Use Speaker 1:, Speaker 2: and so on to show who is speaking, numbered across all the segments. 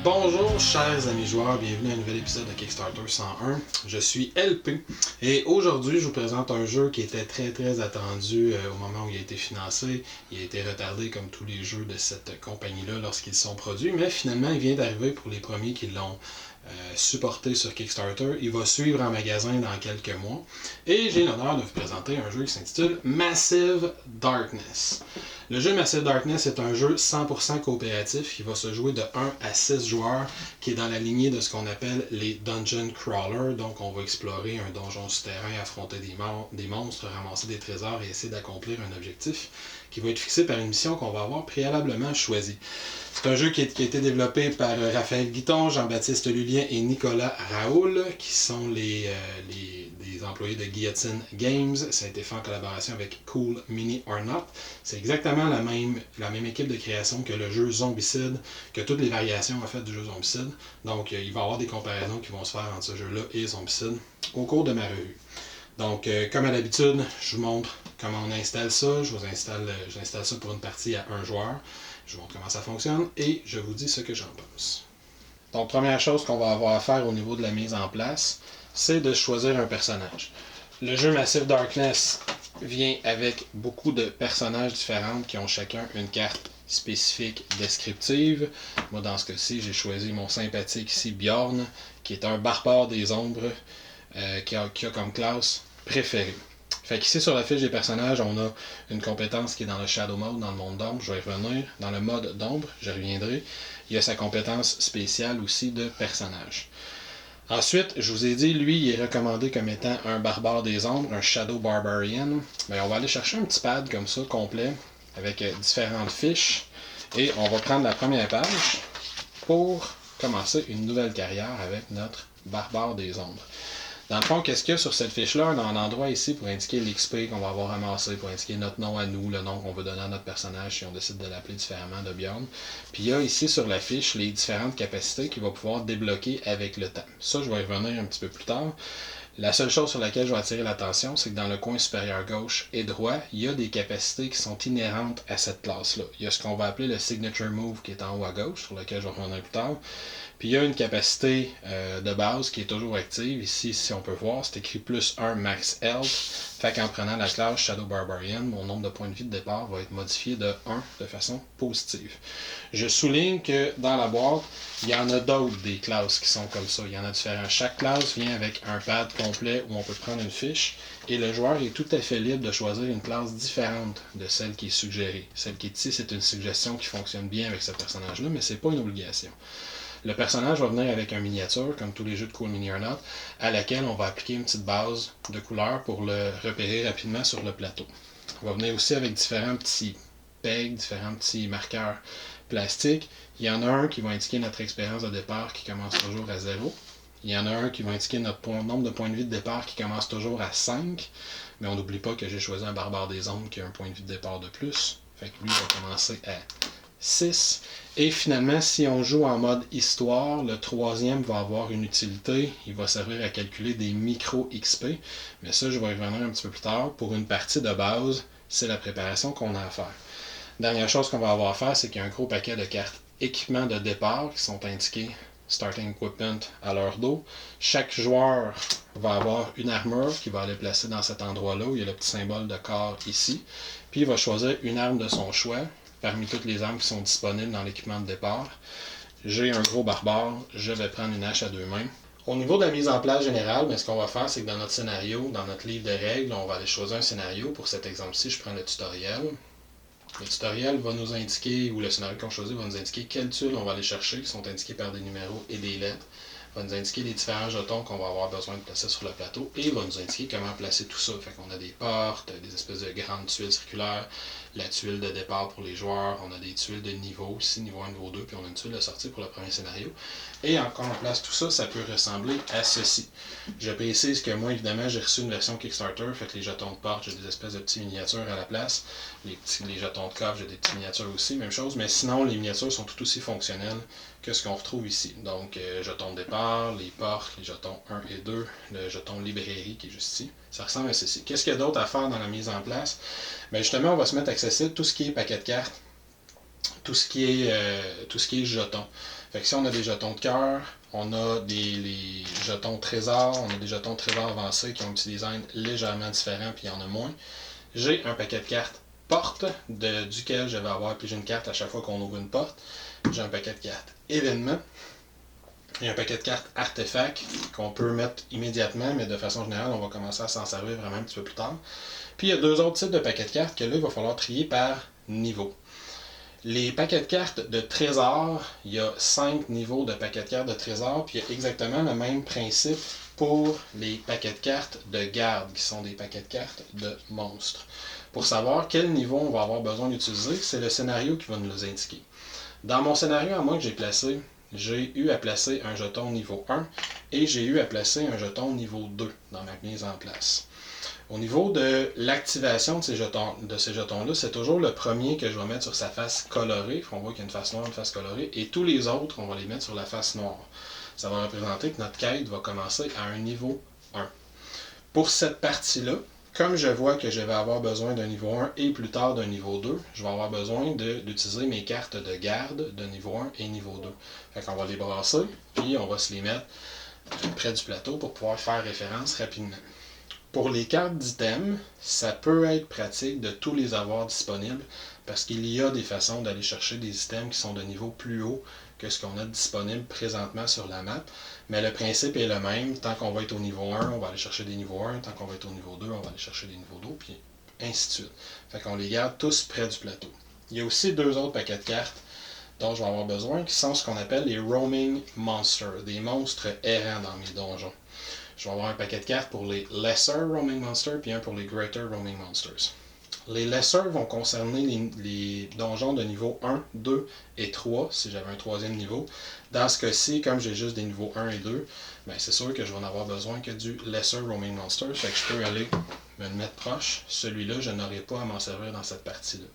Speaker 1: Bonjour chers amis joueurs, bienvenue à un nouvel épisode de Kickstarter 101. Je suis LP et aujourd'hui je vous présente un jeu qui était très attendu au moment où il a été financé. Il a été retardé comme tous les jeux de cette compagnie-là lorsqu'ils sont produits, mais finalement il vient d'arriver pour les premiers qui l'ont supporté sur Kickstarter. Il va suivre en magasin dans quelques mois et j'ai l'honneur de vous présenter un jeu qui s'intitule Massive Darkness. Le jeu Massive Darkness est un jeu 100% coopératif qui va se jouer de 1 à 6 joueurs, qui est dans la lignée de ce qu'on appelle les Dungeon Crawlers. Donc on va explorer un donjon souterrain, affronter des monstres, ramasser des trésors et essayer d'accomplir un objectif qui va être fixé par une mission qu'on va avoir préalablement choisie. C'est un jeu qui a été développé par Raphaël Guiton, Jean-Baptiste Lulien et Nicolas Raoul, qui sont des employés de Guillotine Games. Ça a été fait en collaboration avec Cool Mini or Not. C'est exactement la même équipe de création que le jeu Zombicide, que toutes les variations en fait du jeu Zombicide. Donc il va y avoir des comparaisons qui vont se faire entre ce jeu-là et Zombicide au cours de ma revue. Donc, comme à l'habitude, je vous montre comment on installe ça. J'installe ça pour une partie à un joueur. Je vous montre comment ça fonctionne et je vous dis ce que j'en pense. Donc, première chose qu'on va avoir à faire au niveau de la mise en place, c'est de choisir un personnage. Le jeu Massive Darkness vient avec beaucoup de personnages différents qui ont chacun une carte spécifique descriptive. Moi, dans ce cas-ci, j'ai choisi mon sympathique ici, Bjorn, qui est un barbare des ombres, qui a comme classe préférée. Fait qu'ici sur la fiche des personnages, on a une compétence qui est dans le Shadow Mode, dans le monde d'ombre, je vais y revenir. Dans le mode d'ombre, je reviendrai. Il y a sa compétence spéciale aussi de personnage. Ensuite, je vous ai dit, lui, il est recommandé comme étant un barbare des ombres, un Shadow Barbarian. Bien, on va aller chercher un petit pad comme ça, complet, avec différentes fiches. Et on va prendre la première page pour commencer une nouvelle carrière avec notre barbare des ombres. Dans le fond, qu'est-ce qu'il y a sur cette fiche-là? On a un endroit ici pour indiquer l'XP qu'on va avoir ramassé, pour indiquer notre nom à nous, le nom qu'on veut donner à notre personnage si on décide de l'appeler différemment de Bjorn. Puis il y a ici sur la fiche les différentes capacités qu'il va pouvoir débloquer avec le temps. Ça, je vais y revenir un petit peu plus tard. La seule chose sur laquelle je vais attirer l'attention, c'est que dans le coin supérieur gauche et droit, il y a des capacités qui sont inhérentes à cette classe-là. Il y a ce qu'on va appeler le Signature Move qui est en haut à gauche, sur lequel je vais revenir plus tard. Puis il y a une capacité de base qui est toujours active. Ici, si on peut voir, c'est écrit plus 1 max health. Fait qu'en prenant la classe Shadow Barbarian, mon nombre de points de vie de départ va être modifié de 1 de façon positive. Je souligne que dans la boîte, il y en a d'autres des classes qui sont comme ça. Il y en a différents. Chaque classe vient avec un pad complet où on peut prendre une fiche et le joueur est tout à fait libre de choisir une classe différente de celle qui est suggérée. Celle qui est ici, c'est une suggestion qui fonctionne bien avec ce personnage-là, mais c'est pas une obligation. Le personnage va venir avec un miniature, comme tous les jeux de Cool Mini or Not, à laquelle on va appliquer une petite base de couleurs pour le repérer rapidement sur le plateau. On va venir aussi avec différents petits pegs, différents petits marqueurs plastiques. Il y en a un qui va indiquer notre expérience de départ qui commence toujours à 0. Il y en a un qui va indiquer notre nombre de points de vie de départ qui commence toujours à 5. Mais on n'oublie pas que j'ai choisi un barbare des ombres qui a un point de vie de départ de plus. Fait que lui va commencer à 6. Et finalement, si on joue en mode histoire, le troisième va avoir une utilité. Il va servir à calculer des micro-XP. Mais ça, je vais y revenir un petit peu plus tard. Pour une partie de base, c'est la préparation qu'on a à faire. Dernière chose qu'on va avoir à faire, c'est qu'il y a un gros paquet de cartes équipements de départ qui sont indiquées Starting Equipment à leur dos. Chaque joueur va avoir une armure qui va aller placer dans cet endroit-là où il y a le petit symbole de corps ici. Puis il va choisir une arme de son choix parmi toutes les armes qui sont disponibles dans l'équipement de départ. J'ai un gros barbare, je vais prendre une hache à deux mains. Au niveau de la mise en place générale, ce qu'on va faire, c'est que dans notre scénario, dans notre livre de règles, on va aller choisir un scénario. Pour cet exemple-ci, je prends le tutoriel. Le tutoriel va nous indiquer, ou le scénario qu'on choisit va nous indiquer quelles tuiles on va aller chercher, qui sont indiquées par des numéros et des lettres. Va nous indiquer les différents jetons qu'on va avoir besoin de placer sur le plateau et va nous indiquer comment placer tout ça. Fait qu'on a des portes, des espèces de grandes tuiles circulaires, la tuile de départ pour les joueurs, on a des tuiles de niveau, ici niveau 1, niveau 2, puis on a une tuile de sortie pour le premier scénario. Et quand on place tout ça, ça peut ressembler à ceci. Je précise que moi, évidemment, j'ai reçu une version Kickstarter, fait que les jetons de porte, j'ai des espèces de petits miniatures à la place. Les jetons de coffre, j'ai des petites miniatures aussi, même chose, mais sinon, les miniatures sont tout aussi fonctionnelles que ce qu'on retrouve ici. Donc, jetons de départ, les portes, les jetons 1 et 2, le jeton librairie qui est juste ici. Ça ressemble à ceci. Qu'est-ce qu'il y a d'autre à faire dans la mise en place? Bien, justement, on va se mettre accessible tout ce qui est paquet de cartes, tout ce qui est jeton. Fait que si on a des jetons de cœur, on a les jetons trésor, on a des jetons trésor avancés qui ont un petit design légèrement différent, puis il y en a moins. J'ai un paquet de cartes porte, duquel je vais avoir pigé une carte à chaque fois qu'on ouvre une porte. J'ai un paquet de cartes événements. Et un paquet de cartes artefacts qu'on peut mettre immédiatement, mais de façon générale, on va commencer à s'en servir vraiment un petit peu plus tard. Puis il y a deux autres types de paquets de cartes que là, il va falloir trier par niveau. Les paquets de cartes de trésor, il y a 5 niveaux de paquets de cartes de trésor, puis il y a exactement le même principe pour les paquets de cartes de garde, qui sont des paquets de cartes de monstres. Pour savoir quel niveau on va avoir besoin d'utiliser, c'est le scénario qui va nous indiquer. Dans mon scénario à moi que j'ai placé, j'ai eu à placer un jeton niveau 1 et j'ai eu à placer un jeton niveau 2 dans ma mise en place. Au niveau de l'activation de ces jetons-là, c'est toujours le premier que je vais mettre sur sa face colorée. On voit qu'il y a une face noire, une face colorée. Et tous les autres, on va les mettre sur la face noire. Ça va représenter que notre quête va commencer à un niveau 1. Pour cette partie-là, comme je vois que je vais avoir besoin d'un niveau 1 et plus tard d'un niveau 2, je vais avoir besoin d'utiliser mes cartes de garde de niveau 1 et niveau 2. Fait qu'on va les brasser, puis on va se les mettre près du plateau pour pouvoir faire référence rapidement. Pour les cartes d'items, ça peut être pratique de tous les avoir disponibles parce qu'il y a des façons d'aller chercher des items qui sont de niveau plus haut que ce qu'on a disponible présentement sur la map. Mais le principe est le même. Tant qu'on va être au niveau 1, on va aller chercher des niveaux 1. Tant qu'on va être au niveau 2, on va aller chercher des niveaux 2, puis ainsi de suite. Fait qu'on les garde tous près du plateau. Il y a aussi deux autres paquets de cartes dont je vais avoir besoin qui sont ce qu'on appelle les Roaming Monsters, des monstres errants dans mes donjons. Je vais avoir un paquet de cartes pour les Lesser Roaming Monsters puis un pour les Greater Roaming Monsters. Les Lesser vont concerner les donjons de niveau 1, 2 et 3, si j'avais un troisième niveau. Dans ce cas-ci, comme j'ai juste des niveaux 1 et 2, ben c'est sûr que je vais en avoir besoin que du Lesser Roaming Monster, fait que je peux aller me le mettre proche. Celui-là, je n'aurai pas à m'en servir dans cette partie-là.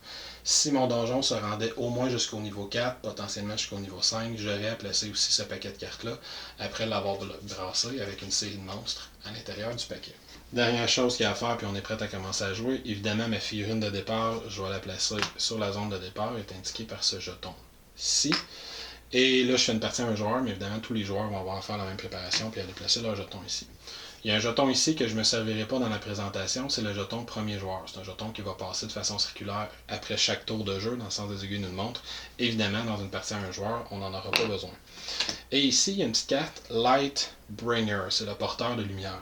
Speaker 1: Si mon donjon se rendait au moins jusqu'au niveau 4, potentiellement jusqu'au niveau 5, j'aurais à placer aussi ce paquet de cartes-là, après l'avoir brassé avec une série de monstres à l'intérieur du paquet. Dernière chose qu'il y a à faire, puis on est prêt à commencer à jouer. Évidemment, ma figurine de départ, je vais la placer sur la zone de départ, elle est indiquée par ce jeton-ci. Et là, je fais une partie à un joueur, mais évidemment, tous les joueurs vont avoir à faire la même préparation, puis aller placer leur jeton ici. Il y a un jeton ici que je ne me servirai pas dans la présentation, c'est le jeton premier joueur. C'est un jeton qui va passer de façon circulaire après chaque tour de jeu, dans le sens des aiguilles d'une montre. Évidemment, dans une partie à un joueur, on n'en aura pas besoin. Et ici, il y a une petite carte Lightbringer, c'est le porteur de lumière.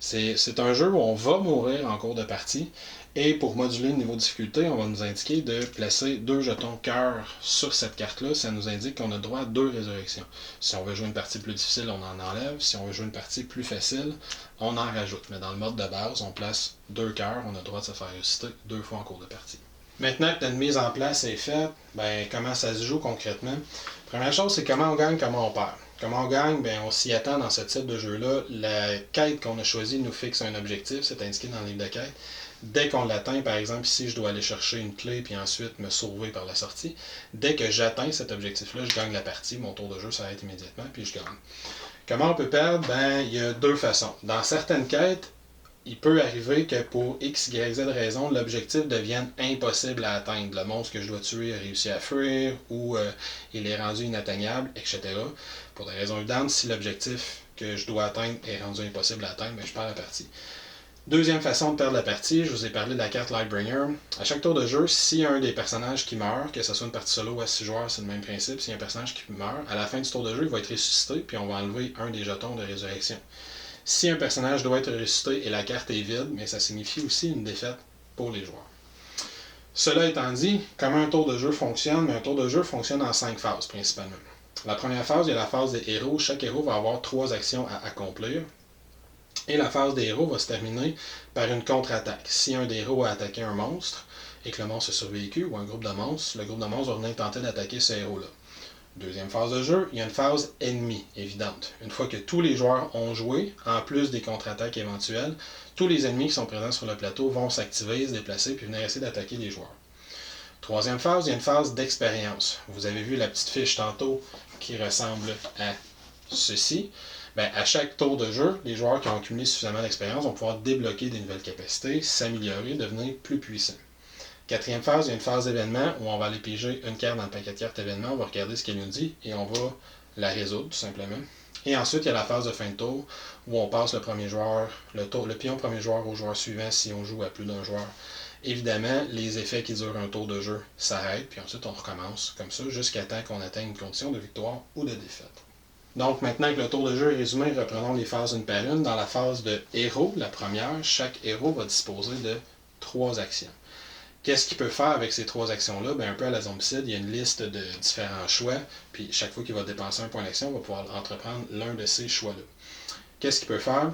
Speaker 1: C'est un jeu où on va mourir en cours de partie, et pour moduler le niveau de difficulté, on va nous indiquer de placer 2 jetons cœur sur cette carte-là. Ça nous indique qu'on a droit à 2 résurrections. Si on veut jouer une partie plus difficile, on en enlève. Si on veut jouer une partie plus facile, on en rajoute. Mais dans le mode de base, on place 2 cœurs, on a le droit de se faire ressusciter 2 fois en cours de partie. Maintenant que notre mise en place est faite, ben, comment ça se joue concrètement? Première chose, c'est comment on gagne, comment on perd. Comment on gagne? Ben, on s'y attend dans ce type de jeu-là. La quête qu'on a choisie nous fixe un objectif, c'est indiqué dans le livre de quête. Dès qu'on l'atteint, par exemple, ici, je dois aller chercher une clé puis ensuite me sauver par la sortie. Dès que j'atteins cet objectif-là, je gagne la partie. Mon tour de jeu s'arrête immédiatement puis je gagne. Comment on peut perdre? Ben, il y a 2 façons. Dans certaines quêtes, il peut arriver que pour X, Y, Z raison, l'objectif devienne impossible à atteindre. Le monstre que je dois tuer a réussi à fuir ou il est rendu inatteignable, etc. Pour des raisons évidentes, si l'objectif que je dois atteindre est rendu impossible à atteindre, ben, je perds la partie. Deuxième façon de perdre la partie, je vous ai parlé de la carte Lightbringer. À chaque tour de jeu, s'il y a un des personnages qui meurt, que ce soit une partie solo ou à 6 joueurs, c'est le même principe, s'il y a un personnage qui meurt, à la fin du tour de jeu, il va être ressuscité, puis on va enlever un des jetons de résurrection. Si un personnage doit être ressuscité et la carte est vide, mais ça signifie aussi une défaite pour les joueurs. Cela étant dit, comment un tour de jeu fonctionne? Mais un tour de jeu fonctionne en 5 phases principalement. La première phase, il y a la phase des héros. Chaque héros va avoir 3 actions à accomplir. Et la phase des héros va se terminer par une contre-attaque. Si un des héros a attaqué un monstre et que le monstre a survécu ou un groupe de monstres, le groupe de monstres va venir tenter d'attaquer ce héros-là. Deuxième phase de jeu, il y a une phase ennemie, évidente. Une fois que tous les joueurs ont joué, en plus des contre-attaques éventuelles, tous les ennemis qui sont présents sur le plateau vont s'activer, se déplacer, puis venir essayer d'attaquer les joueurs. Troisième phase, il y a une phase d'expérience. Vous avez vu la petite fiche tantôt qui ressemble à ceci. Bien, à chaque tour de jeu, les joueurs qui ont accumulé suffisamment d'expérience vont pouvoir débloquer des nouvelles capacités, s'améliorer, devenir plus puissants. Quatrième phase, il y a une phase d'événement où on va aller piger une carte dans le paquet de cartes événement, on va regarder ce qu'elle nous dit et on va la résoudre tout simplement. Et ensuite, il y a la phase de fin de tour où on passe le pion premier joueur au joueur suivant si on joue à plus d'un joueur. Évidemment, les effets qui durent un tour de jeu s'arrêtent, puis ensuite on recommence comme ça jusqu'à temps qu'on atteigne une condition de victoire ou de défaite. Donc maintenant que le tour de jeu est résumé, reprenons les phases une par une. Dans la phase de héros, la première, chaque héros va disposer de 3 actions. Qu'est-ce qu'il peut faire avec ces 3 actions-là? Un peu à la zombicide, il y a une liste de différents choix, puis chaque fois qu'il va dépenser un point d'action, il va pouvoir entreprendre l'un de ces choix-là. Qu'est-ce qu'il peut faire?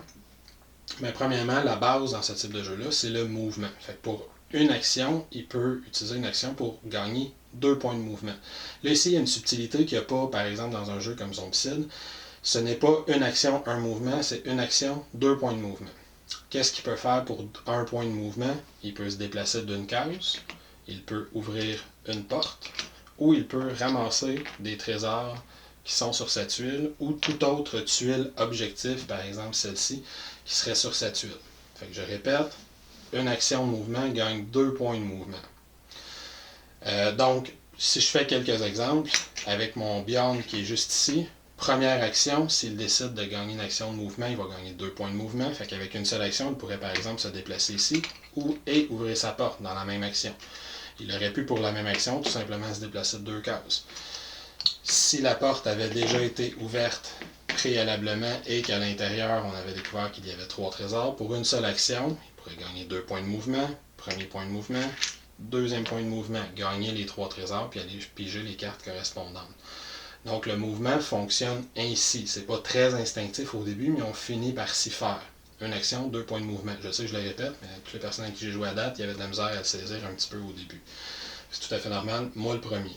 Speaker 1: Premièrement, la base dans ce type de jeu-là, c'est le mouvement. Fait que pour une action, il peut utiliser une action pour gagner 2 points de mouvement. Là, ici, il y a une subtilité qu'il n'y a pas, par exemple, dans un jeu comme Zombicide. Ce n'est pas une action, un mouvement, c'est une action, 2 points de mouvement. Qu'est-ce qu'il peut faire pour 1 point de mouvement? Il peut se déplacer d'une case, il peut ouvrir une porte, ou il peut ramasser des trésors qui sont sur sa tuile, ou toute autre tuile objectif, par exemple celle-ci, qui serait sur sa tuile. Fait que je répète, une action de mouvement gagne 2 points de mouvement. Donc, si je fais quelques exemples, avec mon Bjorn qui est juste ici, première action, s'il décide de gagner une action de mouvement, il va gagner 2 points de mouvement. Fait qu'avec une seule action, il pourrait par exemple se déplacer ici et ouvrir sa porte dans la même action. Il aurait pu pour la même action tout simplement se déplacer de 2 cases. Si la porte avait déjà été ouverte préalablement et qu'à l'intérieur on avait découvert qu'il y avait 3 trésors, pour une seule action, il pourrait gagner 2 points de mouvement, premier point de mouvement, deuxième point de mouvement, gagner les 3 trésors puis aller piger les cartes correspondantes. Donc le mouvement fonctionne ainsi. C'est pas très instinctif au début, mais on finit par s'y faire. Une action, 2 points de mouvement. Je sais que je le répète, mais toutes les personnes avec qui j'ai joué à date, il y avait de la misère à le saisir un petit peu au début. C'est tout à fait normal. Moi le premier.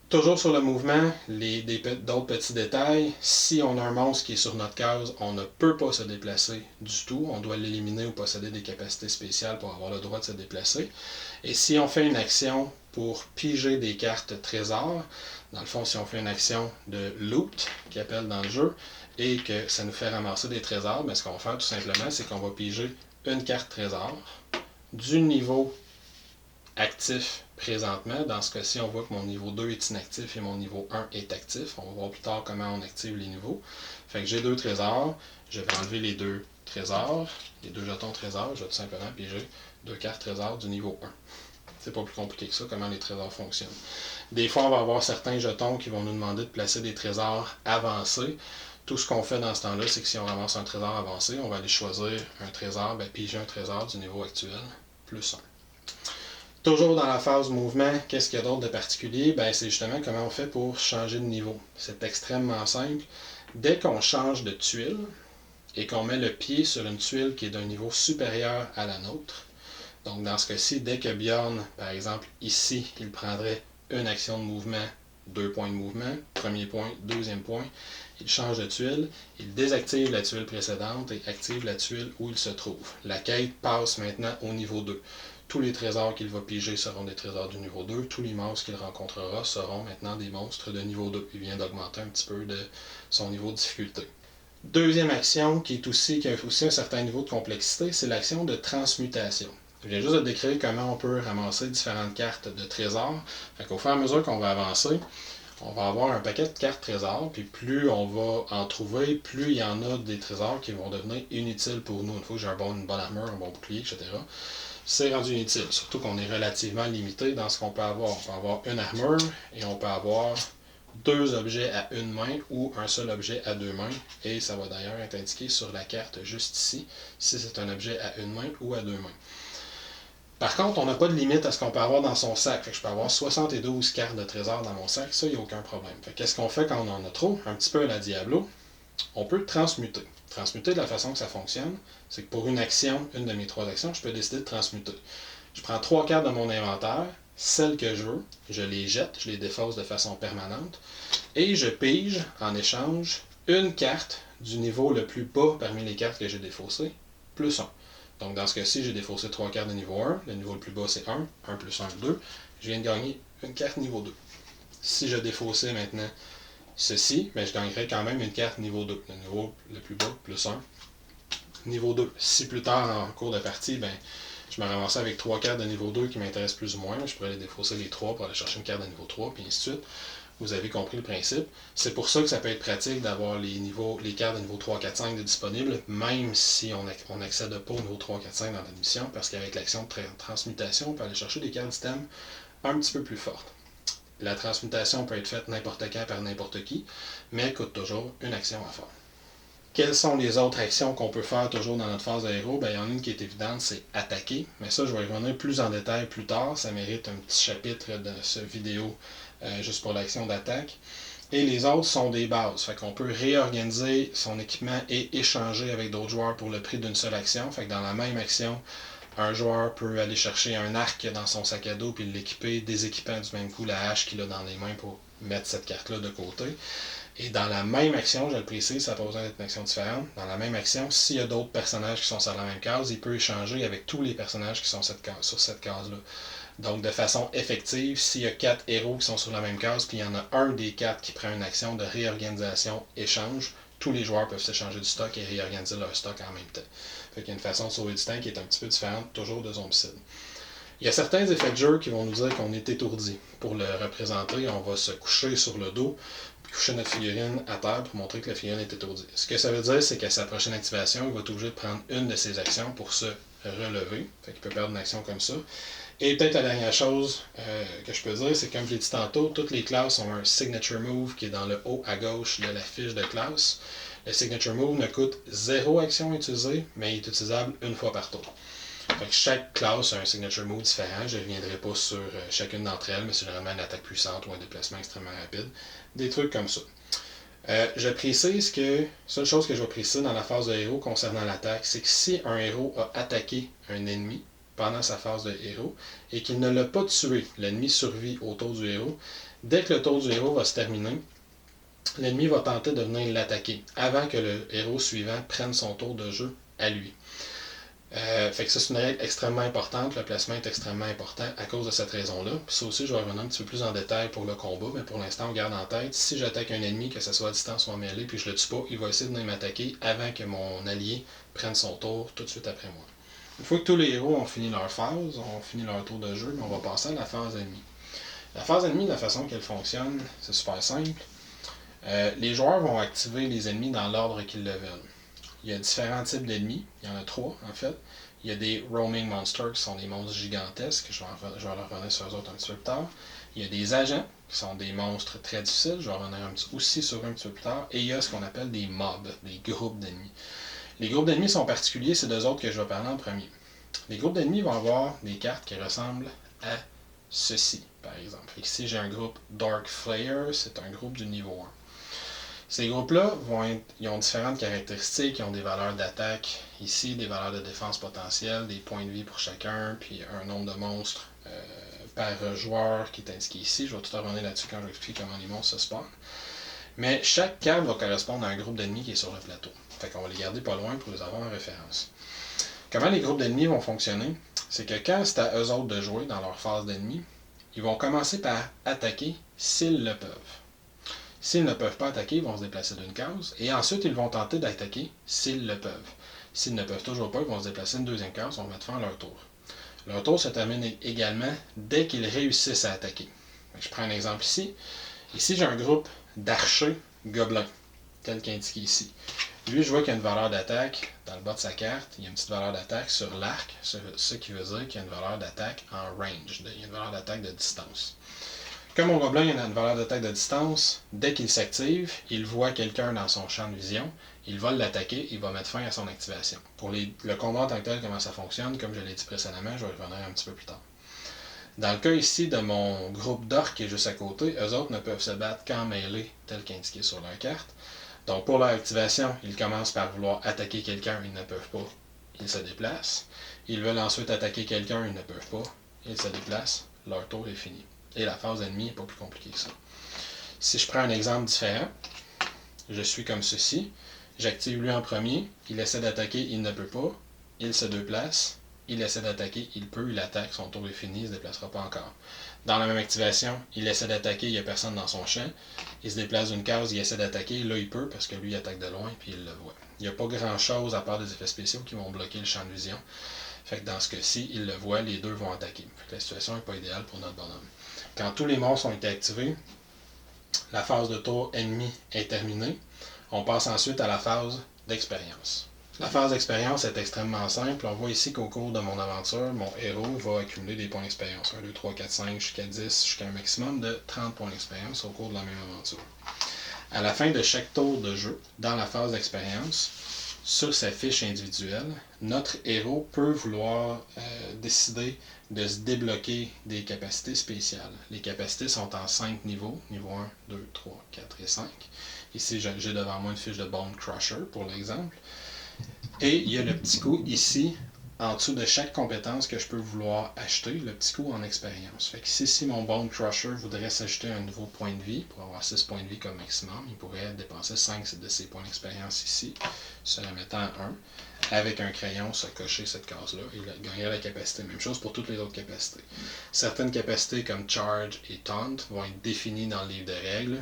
Speaker 1: Toujours sur le mouvement, d'autres petits détails. Si on a un monstre qui est sur notre case, on ne peut pas se déplacer du tout. On doit l'éliminer ou posséder des capacités spéciales pour avoir le droit de se déplacer. Et si on fait une action pour piger des cartes trésors, dans le fond, si on fait une action de loot, qui appelle dans le jeu, et que ça nous fait ramasser des trésors, ce qu'on va faire tout simplement, c'est qu'on va piger une carte trésor du niveau actif présentement. Dans ce cas-ci, on voit que mon niveau 2 est inactif et mon niveau 1 est actif. On va voir plus tard comment on active les niveaux. Fait que j'ai 2 trésors. Je vais enlever les 2 trésors, les 2 jetons trésors. Je vais tout simplement piger 2 cartes trésors du niveau 1. C'est pas plus compliqué que ça, comment les trésors fonctionnent. Des fois, on va avoir certains jetons qui vont nous demander de placer des trésors avancés. Tout ce qu'on fait dans ce temps-là, c'est que si on ramasse un trésor avancé, on va aller choisir un trésor, piger un trésor du niveau actuel, plus 1. Toujours dans la phase mouvement, qu'est-ce qu'il y a d'autre de particulier? C'est justement comment on fait pour changer de niveau. C'est extrêmement simple. Dès qu'on change de tuile et qu'on met le pied sur une tuile qui est d'un niveau supérieur à la nôtre, donc dans ce cas-ci, dès que Bjorn, par exemple ici, il prendrait une action de mouvement, 2 points de mouvement, premier point, deuxième point, il change de tuile, il désactive la tuile précédente et active la tuile où il se trouve. La quête passe maintenant au niveau 2. Tous les trésors qu'il va piger seront des trésors du niveau 2. Tous les monstres qu'il rencontrera seront maintenant des monstres de niveau 2. Il vient d'augmenter un petit peu de son niveau de difficulté. Deuxième action qui a aussi un certain niveau de complexité, c'est l'action de transmutation. Je viens juste de décrire comment on peut ramasser différentes cartes de trésors. Au fur et à mesure qu'on va avancer, on va avoir un paquet de cartes trésors, puis plus on va en trouver, plus il y en a des trésors qui vont devenir inutiles pour nous. Une fois que j'ai une bonne armure, un bon bouclier, etc., c'est rendu inutile. Surtout qu'on est relativement limité dans ce qu'on peut avoir. On peut avoir une armure et on peut avoir 2 objets à une main ou un seul objet à 2 mains. Et ça va d'ailleurs être indiqué sur la carte juste ici, si c'est un objet à une main ou à 2 mains. Par contre, on n'a pas de limite à ce qu'on peut avoir dans son sac. Je peux avoir 72 cartes de trésor dans mon sac, ça, il n'y a aucun problème. Qu'est-ce qu'on fait quand on en a trop? Un petit peu à la Diablo, on peut transmuter. Transmuter, de la façon que ça fonctionne, c'est que pour une action, une de mes 3 actions, je peux décider de transmuter. Je prends 3 cartes de mon inventaire, celles que je veux, je les jette, je les défausse de façon permanente, et je pige en échange une carte du niveau le plus bas parmi les cartes que j'ai défaussées, plus 1. Donc dans ce cas-ci, j'ai défaussé 3 cartes de niveau 1, le niveau le plus bas c'est 1, 1 plus 1, 2, je viens de gagner une carte niveau 2. Si je défaussais maintenant ceci, je gagnerais quand même une carte niveau 2. Le niveau le plus bas, plus 1. Niveau 2. Si plus tard en cours de partie, je me ramassais avec 3 cartes de niveau 2 qui m'intéressent plus ou moins. Je pourrais les défausser les 3 pour aller chercher une carte de niveau 3, puis ainsi de suite. Vous avez compris le principe. C'est pour ça que ça peut être pratique d'avoir les cartes de niveau 3, 4, 5 de disponibles, même si on n'accède pas au niveau 3, 4, 5 dans l'admission, parce qu'avec l'action de transmutation, on peut aller chercher des cartes d'items un petit peu plus fortes. La transmutation peut être faite n'importe quand par n'importe qui, mais elle coûte toujours une action à faire. Quelles sont les autres actions qu'on peut faire toujours dans notre phase de héros? Il y en a une qui est évidente, c'est attaquer. Mais ça, je vais y revenir plus en détail plus tard. Ça mérite un petit chapitre de cette vidéo juste pour l'action d'attaque. Et les autres sont des bases. Fait qu'on peut réorganiser son équipement et échanger avec d'autres joueurs pour le prix d'une seule action. Fait que dans la même action, un joueur peut aller chercher un arc dans son sac à dos puis l'équiper, déséquipant du même coup la hache qu'il a dans les mains pour mettre cette carte-là de côté. Et dans la même action, je le précise, ça n'a pas besoin d'être une action différente. Dans la même action, s'il y a d'autres personnages qui sont sur la même case, il peut échanger avec tous les personnages qui sont sur cette case-là. Donc, de façon effective, s'il y a 4 héros qui sont sur la même case, puis il y en a un des 4 qui prend une action de réorganisation échange, tous les joueurs peuvent s'échanger du stock et réorganiser leur stock en même temps. Fait qu'il y a une façon de sauver du temps qui est un petit peu différente, toujours de Zombicide. Il y a certains effets de jeu qui vont nous dire qu'on est étourdi. Pour le représenter, on va se coucher sur le dos, coucher notre figurine à terre pour montrer que la figurine est étourdie. Ce que ça veut dire, c'est qu'à sa prochaine activation, il va être obligé de prendre une de ses actions pour se relever. Fait qu'il peut perdre une action comme ça. Et peut-être la dernière chose que je peux dire, c'est que comme je l'ai dit tantôt, toutes les classes ont un Signature Move qui est dans le haut à gauche de la fiche de classe. Le Signature Move ne coûte 0 action à utiliser, mais il est utilisable une fois par tour. Fait que chaque classe a un Signature Move différent. Je ne reviendrai pas sur chacune d'entre elles, mais c'est généralement une attaque puissante ou un déplacement extrêmement rapide. Des trucs comme ça. Je précise que, la seule chose que je vais préciser dans la phase de héros concernant l'attaque, c'est que si un héros a attaqué un ennemi pendant sa phase de héros et qu'il ne l'a pas tué, l'ennemi survit au tour du héros, dès que le tour du héros va se terminer, l'ennemi va tenter de venir l'attaquer avant que le héros suivant prenne son tour de jeu à lui. Fait que ça, c'est une règle extrêmement importante. Le placement est extrêmement important à cause de cette raison-là. Puis ça aussi, je vais revenir un petit peu plus en détail pour le combat, mais pour l'instant, on garde en tête, si j'attaque un ennemi, que ce soit à distance ou en mêlée, puis je le tue pas, il va essayer de venir m'attaquer avant que mon allié prenne son tour tout de suite après moi. Une fois que tous les héros ont fini leur phase, ont fini leur tour de jeu, on va passer à la phase ennemie. La phase ennemie, la façon qu'elle fonctionne, c'est super simple. Les joueurs vont activer les ennemis dans l'ordre qu'ils le veulent. Il y a différents types d'ennemis. Il y en a 3, en fait. Il y a des roaming monsters, qui sont des monstres gigantesques. Je vais leur revenir sur eux autres un petit peu plus tard. Il y a des agents, qui sont des monstres très difficiles. Je vais revenir aussi sur eux un petit peu plus tard. Et il y a ce qu'on appelle des mobs, des groupes d'ennemis. Les groupes d'ennemis sont particuliers, c'est d'eux autres que je vais parler en premier. Les groupes d'ennemis vont avoir des cartes qui ressemblent à ceci, par exemple. Ici, j'ai un groupe Dark Flayer, c'est un groupe du niveau 1. Ces groupes-là ils ont différentes caractéristiques, ils ont des valeurs d'attaque ici, des valeurs de défense potentielles, des points de vie pour chacun, puis un nombre de monstres par joueur qui est indiqué ici. Je vais tout revenir là-dessus quand je vais expliquer comment les monstres se spawnent. Mais chaque carte va correspondre à un groupe d'ennemis qui est sur le plateau. Fait qu'on va les garder pas loin pour les avoir en référence. Comment les groupes d'ennemis vont fonctionner? C'est que quand c'est à eux autres de jouer dans leur phase d'ennemis, ils vont commencer par attaquer s'ils le peuvent. S'ils ne peuvent pas attaquer, ils vont se déplacer d'une case. Et ensuite, ils vont tenter d'attaquer s'ils le peuvent. S'ils ne peuvent toujours pas, ils vont se déplacer une deuxième case, on va mettre fin à leur tour. Leur tour se termine également dès qu'ils réussissent à attaquer. Je prends un exemple ici. Ici, j'ai un groupe d'archers gobelins, tel qu'indiqué ici. Lui, je vois qu'il y a une valeur d'attaque dans le bas de sa carte. Il y a une petite valeur d'attaque sur l'arc, ce qui veut dire qu'il y a une valeur d'attaque en range. Il y a une valeur d'attaque de distance. Comme mon gobelin a une valeur d'attaque de distance, dès qu'il s'active, il voit quelqu'un dans son champ de vision, il va l'attaquer, il va mettre fin à son activation. Pour le combat en tant que tel, comment ça fonctionne, comme je l'ai dit précédemment, je vais y revenir un petit peu plus tard. Dans le cas ici de mon groupe d'orques qui est juste à côté, eux autres ne peuvent se battre qu'en mêlée, tel qu'indiqué sur leur carte. Donc pour leur activation, ils commencent par vouloir attaquer quelqu'un, ils ne peuvent pas, ils se déplacent. Ils veulent ensuite attaquer quelqu'un, ils ne peuvent pas, ils se déplacent, leur tour est fini. Et la phase ennemie n'est pas plus compliquée que ça. Si je prends un exemple différent, je suis comme ceci. J'active lui en premier, il essaie d'attaquer, il ne peut pas, il se déplace, il essaie d'attaquer, il peut, il attaque, son tour est fini, il ne se déplacera pas encore. Dans la même activation, il essaie d'attaquer, il n'y a personne dans son champ, il se déplace d'une case, il essaie d'attaquer, là il peut parce que lui il attaque de loin puis il le voit. Il n'y a pas grand chose à part des effets spéciaux qui vont bloquer le champ de vision. Fait que dans ce cas-ci, il le voit, les deux vont attaquer. Fait que la situation n'est pas idéale pour notre bonhomme. Quand tous les monstres ont été activés, la phase de tour ennemi est terminée. On passe ensuite à la phase d'expérience. La phase d'expérience est extrêmement simple. On voit ici qu'au cours de mon aventure, mon héros va accumuler des points d'expérience. 1, 2, 3, 4, 5, jusqu'à 10, jusqu'à un maximum de 30 points d'expérience au cours de la même aventure. À la fin de chaque tour de jeu, dans la phase d'expérience, sur sa fiche individuelle, notre héros peut vouloir décider de se débloquer des capacités spéciales. Les capacités sont en 5 niveaux, niveau 1, 2, 3, 4 et 5. Ici, j'ai devant moi une fiche de Bone Crusher, pour l'exemple. Et il y a le petit coup ici, en dessous de chaque compétence que je peux vouloir acheter, le petit coup en expérience. Fait que si mon Bone Crusher voudrait s'acheter un nouveau point de vie, pour avoir 6 points de vie comme maximum, il pourrait dépenser 5 de ses points d'expérience ici, se la mettant à 1. Avec un crayon, se cocher cette case-là, il gagnerait la capacité. Même chose pour toutes les autres capacités. Certaines capacités comme Charge et Taunt vont être définies dans le livre de règles.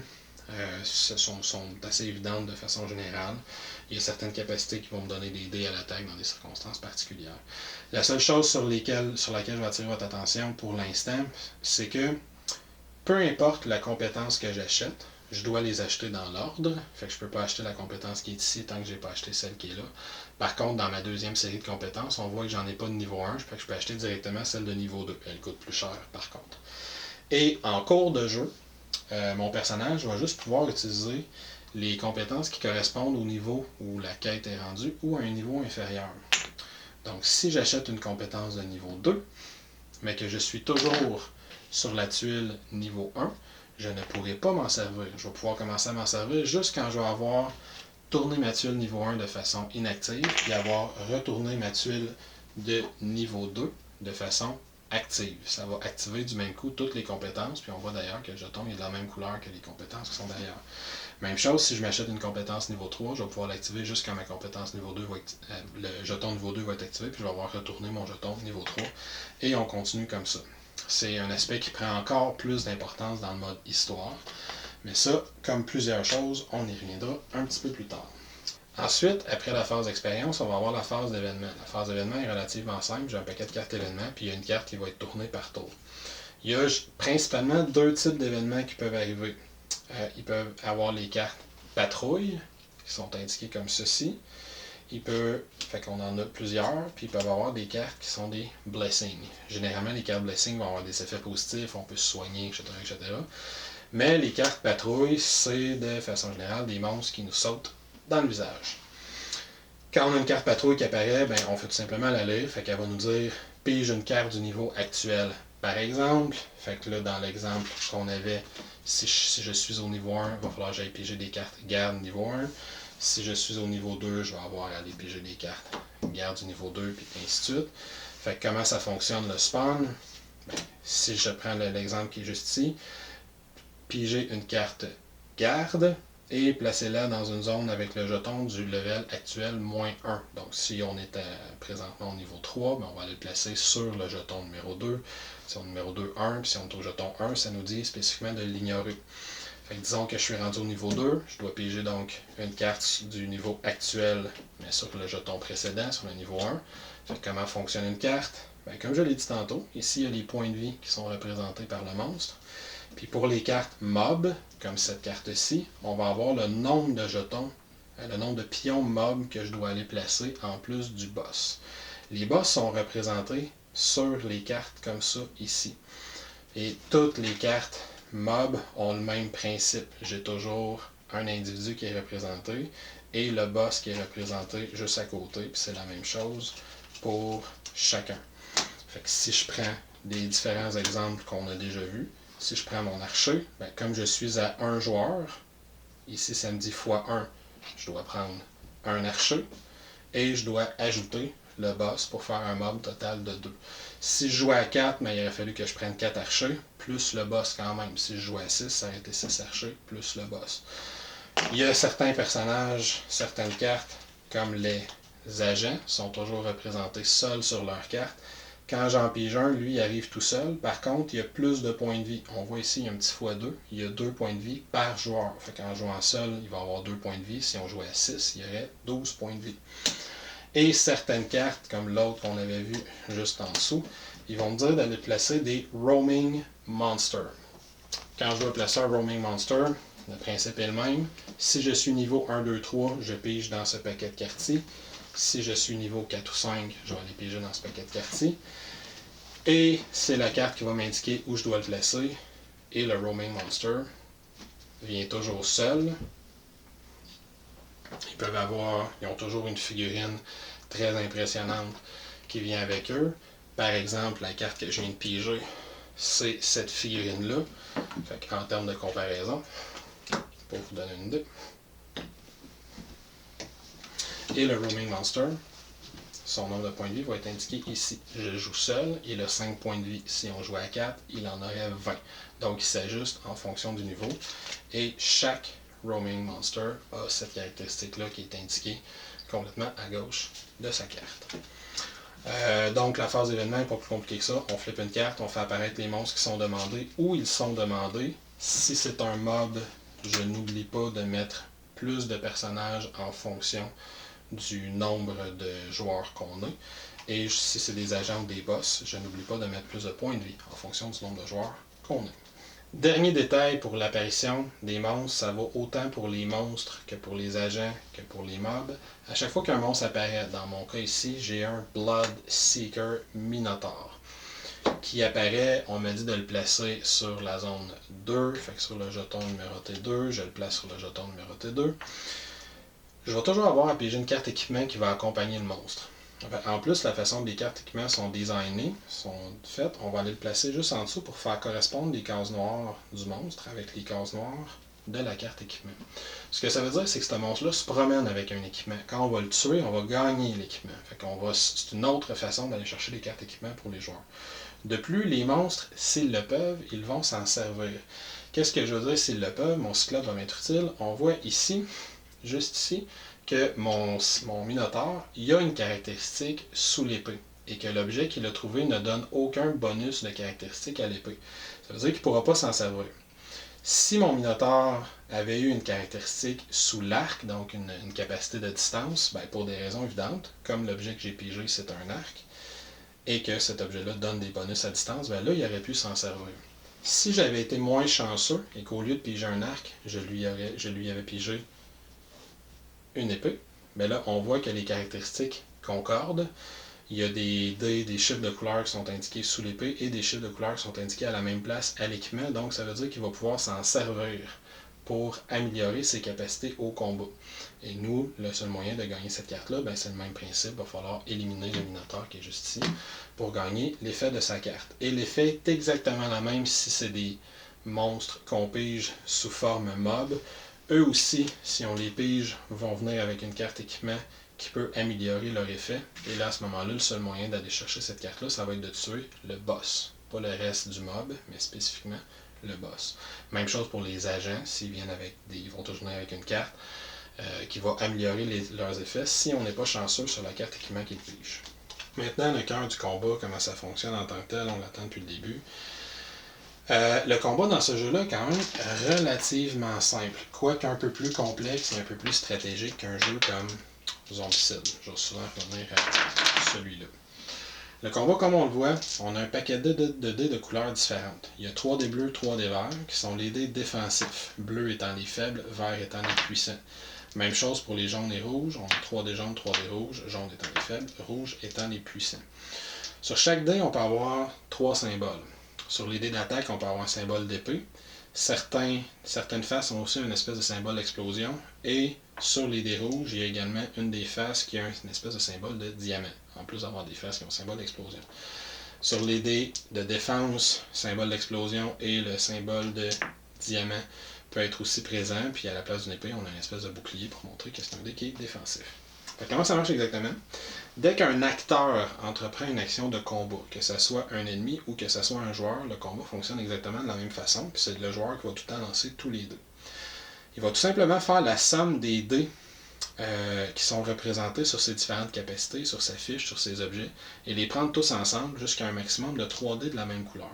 Speaker 1: Sont assez évidentes de façon générale. Il y a certaines capacités qui vont me donner des dés à l'attaque dans des circonstances particulières. La seule chose sur laquelle je vais attirer votre attention pour l'instant, c'est que peu importe la compétence que j'achète, je dois les acheter dans l'ordre. Fait que je ne peux pas acheter la compétence qui est ici tant que je n'ai pas acheté celle qui est là. Par contre, dans ma deuxième série de compétences, on voit que j'en ai pas de niveau 1, fait que je peux acheter directement celle de niveau 2. Elle coûte plus cher par contre. Et en cours de jeu, mon personnage va juste pouvoir utiliser les compétences qui correspondent au niveau où la quête est rendue ou à un niveau inférieur. Donc si j'achète une compétence de niveau 2, mais que je suis toujours sur la tuile niveau 1, je ne pourrai pas m'en servir. Je vais pouvoir commencer à m'en servir juste quand je vais avoir tourné ma tuile niveau 1 de façon inactive et avoir retourné ma tuile de niveau 2 de façon active. Ça va activer du même coup toutes les compétences, puis on voit d'ailleurs que le jeton est de la même couleur que les compétences qui sont derrière. Même chose, si je m'achète une compétence niveau 3, je vais pouvoir l'activer juste quand ma compétence niveau 2 va être, le jeton niveau 2 va être activé, puis je vais avoir retourné mon jeton niveau 3, et on continue comme ça. C'est un aspect qui prend encore plus d'importance dans le mode histoire, mais ça, comme plusieurs choses, on y reviendra un petit peu plus tard. Ensuite, après la phase d'expérience, on va avoir la phase d'événement. La phase d'événement est relativement simple. J'ai un paquet de cartes événements, puis il y a une carte qui va être tournée par tour. Il y a principalement deux types d'événements qui peuvent arriver. Ils peuvent avoir les cartes patrouille, qui sont indiquées comme ceci. Fait qu'on en a plusieurs, puis ils peuvent avoir des cartes qui sont des blessings. Généralement, les cartes blessings vont avoir des effets positifs, on peut se soigner, etc., etc. Mais les cartes patrouille, c'est de façon générale des monstres qui nous sautent dans le visage. Quand on a une carte patrouille qui apparaît, on fait tout simplement la lire, fait qu'elle va nous dire pige une carte du niveau actuel. Par exemple, fait que là, dans l'exemple qu'on avait, si je suis au niveau 1, il va falloir que j'aille piger des cartes garde niveau 1. Si je suis au niveau 2, je vais avoir à aller piger des cartes garde du niveau 2, puis ainsi de suite. Fait que comment ça fonctionne le spawn? Si je prends l'exemple qui est juste ici, piger une carte garde et placez-la dans une zone avec le jeton du level actuel moins 1. Donc si on est présentement au niveau 3, on va aller le placer sur le jeton numéro 2. Si on est au numéro 2, 1, puis si on est au jeton 1, ça nous dit spécifiquement de l'ignorer. Fait que disons que je suis rendu au niveau 2, je dois piger donc une carte du niveau actuel, mais sur le jeton précédent, sur le niveau 1. Fait que comment fonctionne une carte? Comme je l'ai dit tantôt, ici il y a les points de vie qui sont représentés par le monstre. Puis pour les cartes mob, comme cette carte-ci, on va avoir le nombre de jetons, le nombre de pions mob que je dois aller placer en plus du boss. Les boss sont représentés sur les cartes comme ça ici. Et toutes les cartes mob ont le même principe. J'ai toujours un individu qui est représenté et le boss qui est représenté juste à côté. Puis c'est la même chose pour chacun. Fait que si je prends des différents exemples qu'on a déjà vus, si je prends mon archer, comme je suis à 1 joueur, ici ça me dit x1, je dois prendre un archer et je dois ajouter le boss pour faire un mob total de 2. Si je jouais à 4, il aurait fallu que je prenne 4 archers, plus le boss quand même. Si je jouais à 6, ça aurait été 6 archers, plus le boss. Il y a certains personnages, certaines cartes, comme les agents, sont toujours représentés seuls sur leur carte. Quand j'en pige un, lui, il arrive tout seul. Par contre, il y a plus de points de vie. On voit ici, il y a un petit x2. Il y a 2 points de vie par joueur. Fait qu'en jouant seul, il va avoir 2 points de vie. Si on jouait à 6, il y aurait 12 points de vie. Et certaines cartes, comme l'autre qu'on avait vu juste en dessous, ils vont me dire d'aller placer des Roaming Monsters. Quand je dois placer un Roaming Monster, le principe est le même. Si je suis niveau 1, 2, 3, je pige dans ce paquet de cartes-ci. Si je suis niveau 4 ou 5, je vais aller piger dans ce paquet de cartes-ci. Et c'est la carte qui va m'indiquer où je dois le placer. Et le Roaming Monster vient toujours seul. Ils ont toujours une figurine très impressionnante qui vient avec eux. Par exemple, la carte que je viens de piger, c'est cette figurine-là. En termes de comparaison, pour vous donner une idée. Et le Roaming Monster, son nombre de points de vie va être indiqué ici. Je joue seul, il a 5 points de vie. Si on jouait à 4, il en aurait 20. Donc il s'ajuste en fonction du niveau. Et chaque Roaming Monster a cette caractéristique-là qui est indiquée complètement à gauche de sa carte. Donc la phase d'événement n'est pas plus compliquée que ça. On flippe une carte, on fait apparaître les monstres qui sont demandés, où ils sont demandés. Si c'est un mob, je n'oublie pas de mettre plus de personnages en fonction du nombre de joueurs qu'on a. Et si c'est des agents ou des boss, je n'oublie pas de mettre plus de points de vie en fonction du nombre de joueurs qu'on a. Dernier détail pour l'apparition des monstres, ça vaut autant pour les monstres que pour les agents que pour les mobs. À chaque fois qu'un monstre apparaît, dans mon cas ici, j'ai un Bloodseeker Minotaur qui apparaît. On m'a dit de le placer sur la zone 2, fait que sur le jeton numéroté 2, je le place sur le jeton numéroté 2. Je vais toujours avoir à piger une carte équipement qui va accompagner le monstre. En plus, la façon dont les cartes équipements sont designées, sont faites, on va aller le placer juste en dessous pour faire correspondre les cases noires du monstre avec les cases noires de la carte équipement. Ce que ça veut dire, c'est que ce monstre-là se promène avec un équipement. Quand on va le tuer, on va gagner l'équipement. C'est une autre façon d'aller chercher des cartes équipement pour les joueurs. De plus, les monstres, s'ils le peuvent, ils vont s'en servir. Qu'est-ce que je veux dire s'ils le peuvent? Mon cyclope va m'être utile. On voit ici, juste ici, que mon Minotaur, il y a une caractéristique sous l'épée et que l'objet qu'il a trouvé ne donne aucun bonus de caractéristique à l'épée. Ça veut dire qu'il ne pourra pas s'en servir. Si mon Minotaur avait eu une caractéristique sous l'arc, donc une capacité de distance, pour des raisons évidentes, comme l'objet que j'ai pigé c'est un arc, et que cet objet-là donne des bonus à distance, là il aurait pu s'en servir. Si j'avais été moins chanceux et qu'au lieu de piger un arc, je lui avais pigé une épée, là, on voit que les caractéristiques concordent. Il y a des chiffres de couleur qui sont indiqués sous l'épée et des chiffres de couleur qui sont indiqués à la même place à l'équipement. Donc, ça veut dire qu'il va pouvoir s'en servir pour améliorer ses capacités au combat. Et nous, le seul moyen de gagner cette carte-là, c'est le même principe. Il va falloir éliminer le Minotaur qui est juste ici pour gagner l'effet de sa carte. Et l'effet est exactement le même si c'est des monstres qu'on pige sous forme mob. Eux aussi, si on les pige, vont venir avec une carte équipement qui peut améliorer leur effet. Et là, à ce moment-là, le seul moyen d'aller chercher cette carte-là, ça va être de tuer le boss. Pas le reste du mob, mais spécifiquement le boss. Même chose pour les agents, ils vont toujours venir avec une carte qui va améliorer leurs effets si on n'est pas chanceux sur la carte équipement qu'ils pigent. Maintenant, le cœur du combat, comment ça fonctionne en tant que tel, on l'attend depuis le début. Le combat dans ce jeu-là est quand même relativement simple, quoique un peu plus complexe et un peu plus stratégique qu'un jeu comme Zombicide. Je vais souvent revenir à celui-là. Le combat, comme on le voit, on a un paquet de dés de couleurs différentes. Il y a 3 dés bleus, 3 dés verts, qui sont les dés défensifs. Bleu étant les faibles, vert étant les puissants. Même chose pour les jaunes et rouges. On a 3 dés jaunes, 3 dés rouges, jaune étant les faibles, rouge étant les puissants. Sur chaque dé, on peut avoir 3 symboles. Sur les dés d'attaque, on peut avoir un symbole d'épée. Certaines faces ont aussi une espèce de symbole d'explosion. Et sur les dés rouges, il y a également une des faces qui a une espèce de symbole de diamant, en plus d'avoir des faces qui ont un symbole d'explosion. Sur les dés de défense, symbole d'explosion et le symbole de diamant peut être aussi présent. Puis à la place d'une épée, on a une espèce de bouclier pour montrer que c'est un dé qui est défensif. Comment ça marche exactement? Dès qu'un acteur entreprend une action de combat, que ce soit un ennemi ou que ce soit un joueur, le combat fonctionne exactement de la même façon, puis c'est le joueur qui va tout le temps lancer tous les dés. Il va tout simplement faire la somme des dés qui sont représentés sur ses différentes capacités, sur sa fiche, sur ses objets, et les prendre tous ensemble jusqu'à un maximum de 3 dés de la même couleur.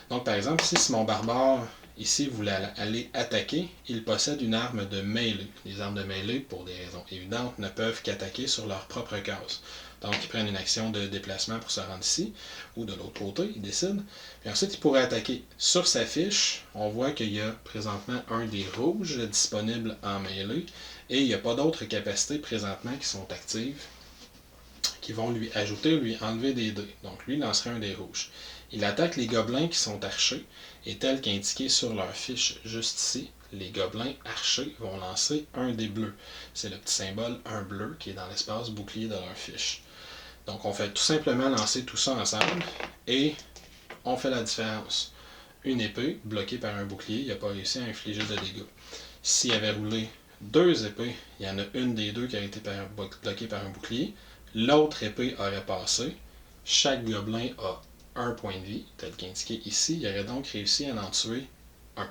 Speaker 1: Donc par exemple, si mon barbare ici voulait aller attaquer, il possède une arme de mêlée. Les armes de mêlée, pour des raisons évidentes, ne peuvent qu'attaquer sur leur propre case. Donc ils prennent une action de déplacement pour se rendre ici, ou de l'autre côté, ils décident. Puis ensuite, ils pourraient attaquer. Sur sa fiche, on voit qu'il y a présentement un des rouges disponible en mêlée, et il n'y a pas d'autres capacités présentement qui sont actives, qui vont lui ajouter ou lui enlever des dés. Donc lui lancerait un des rouges. Il attaque les gobelins qui sont archers, et tel qu'indiqué sur leur fiche juste ici, les gobelins archers vont lancer un des bleus. C'est le petit symbole 1 bleu qui est dans l'espace bouclier de leur fiche. Donc on fait tout simplement lancer tout ça ensemble, et on fait la différence. Une épée bloquée par un bouclier, il n'a pas réussi à infliger de dégâts. S'il avait roulé 2 épées, il y en a une des deux qui a été bloquée par un bouclier, l'autre épée aurait passé, chaque gobelin a un point de vie, tel qu'indiqué ici, il aurait donc réussi à en tuer un.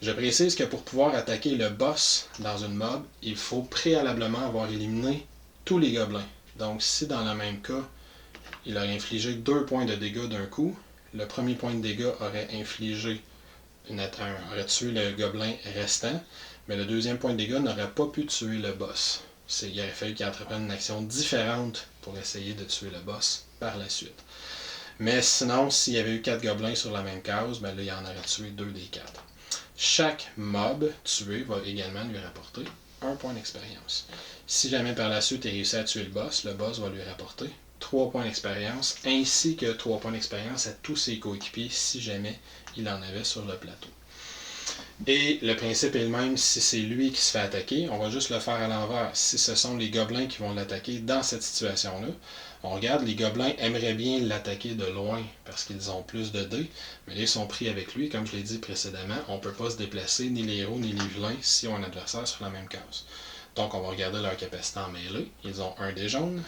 Speaker 1: Je précise que pour pouvoir attaquer le boss dans une mob, il faut préalablement avoir éliminé tous les gobelins. Donc si dans le même cas, il aurait infligé 2 points de dégâts d'un coup, le premier point de dégâts aurait aurait tué le gobelin restant, mais le deuxième point de dégâts n'aurait pas pu tuer le boss. Il aurait fallu qu'il entreprenne une action différente pour essayer de tuer le boss par la suite. Mais sinon, s'il y avait eu 4 gobelins sur la même case, ben là, il en aurait tué 2 des 4. Chaque mob tué va également lui rapporter 1 point d'expérience. Si jamais par la suite il réussit à tuer le boss va lui rapporter 3 points d'expérience, ainsi que 3 points d'expérience à tous ses coéquipiers si jamais il en avait sur le plateau. Et le principe est le même si c'est lui qui se fait attaquer, on va juste le faire à l'envers. Si ce sont les gobelins qui vont l'attaquer dans cette situation-là, on regarde, les gobelins aimeraient bien l'attaquer de loin parce qu'ils ont plus de dés, mais là ils sont pris avec lui. Comme je l'ai dit précédemment, on ne peut pas se déplacer, ni les héros ni les vilains, si on a un adversaire sur la même case. Donc on va regarder leur capacité en mêlée. Ils ont un dé jaune.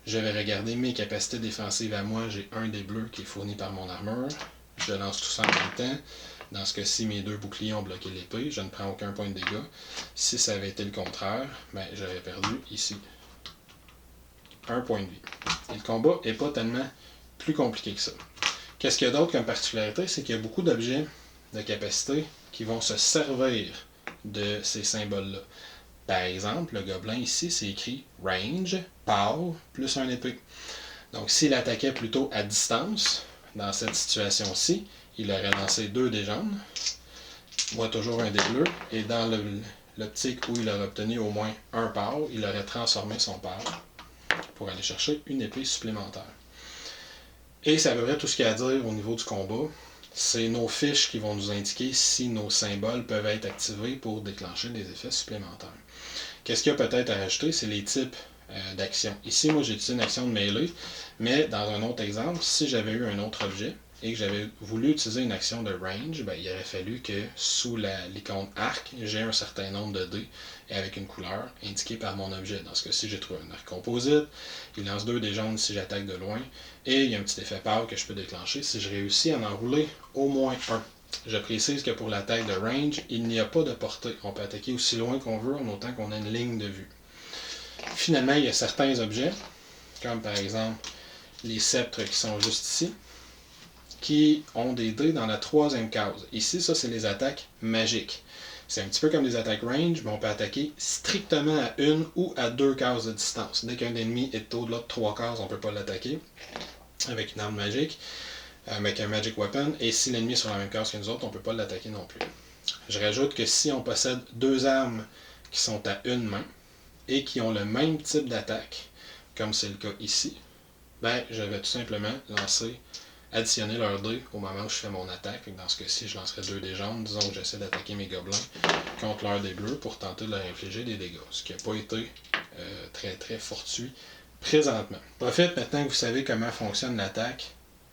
Speaker 1: Je vais regarder mes capacités défensives à moi. J'ai un dé bleu qui est fourni par mon armure. Je lance tout ça en même temps. Dans ce cas-ci, mes 2 boucliers ont bloqué l'épée. Je ne prends aucun point de dégâts. Si ça avait été le contraire, ben, j'aurais perdu ici 1 point de vie. Et le combat n'est pas tellement plus compliqué que ça. Qu'est-ce qu'il y a d'autre comme particularité? C'est qu'il y a beaucoup d'objets de capacité qui vont se servir de ces symboles-là. Par exemple, le gobelin ici, c'est écrit range, pow, plus un épée. Donc s'il attaquait plutôt à distance, dans cette situation-ci, il aurait lancé 2 dés jaunes, moi toujours un dé bleu, et dans l'optique où il aurait obtenu au moins un pow, il aurait transformé son pow pour aller chercher une épée supplémentaire. Et c'est à peu près tout ce qu'il y a à dire au niveau du combat. C'est nos fiches qui vont nous indiquer si nos symboles peuvent être activés pour déclencher des effets supplémentaires. Qu'est-ce qu'il y a peut-être à rajouter? C'est les types d'actions. Ici, moi, j'ai utilisé une action de mêlée, mais dans un autre exemple, si j'avais eu un autre objet et que j'avais voulu utiliser une action de range, ben, il aurait fallu que sous l'icône arc, j'ai un certain nombre de dés et avec une couleur indiquée par mon objet. Dans ce cas-ci, j'ai trouvé un arc composite, il lance 2 dés jaunes si j'attaque de loin, et il y a un petit effet pâle que je peux déclencher si je réussis à en enrouler au moins un. Je précise que pour l'attaque de range, il n'y a pas de portée. On peut attaquer aussi loin qu'on veut, en autant qu'on a une ligne de vue. Finalement, il y a certains objets, comme par exemple les sceptres qui sont juste ici, qui ont des dés dans la 3e case. Ici, ça, c'est les attaques magiques. C'est un petit peu comme des attaques range, mais on peut attaquer strictement à 1 ou à 2 cases de distance. Dès qu'un ennemi est au-delà de 3 cases, on ne peut pas l'attaquer avec une arme magique, avec un magic weapon, et si l'ennemi est sur la même case que nous autres, on ne peut pas l'attaquer non plus. Je rajoute que si on possède 2 armes qui sont à une main et qui ont le même type d'attaque, comme c'est le cas ici, ben, je vais tout simplement additionner leurs dés au moment où je fais mon attaque. Dans ce cas-ci, je lancerai 2 dés jaunes. Disons que j'essaie d'attaquer mes gobelins contre leurs dés bleus pour tenter de leur infliger des dégâts, ce qui n'a pas été très très fortuit présentement. Profite maintenant que vous savez comment fonctionne l'attaque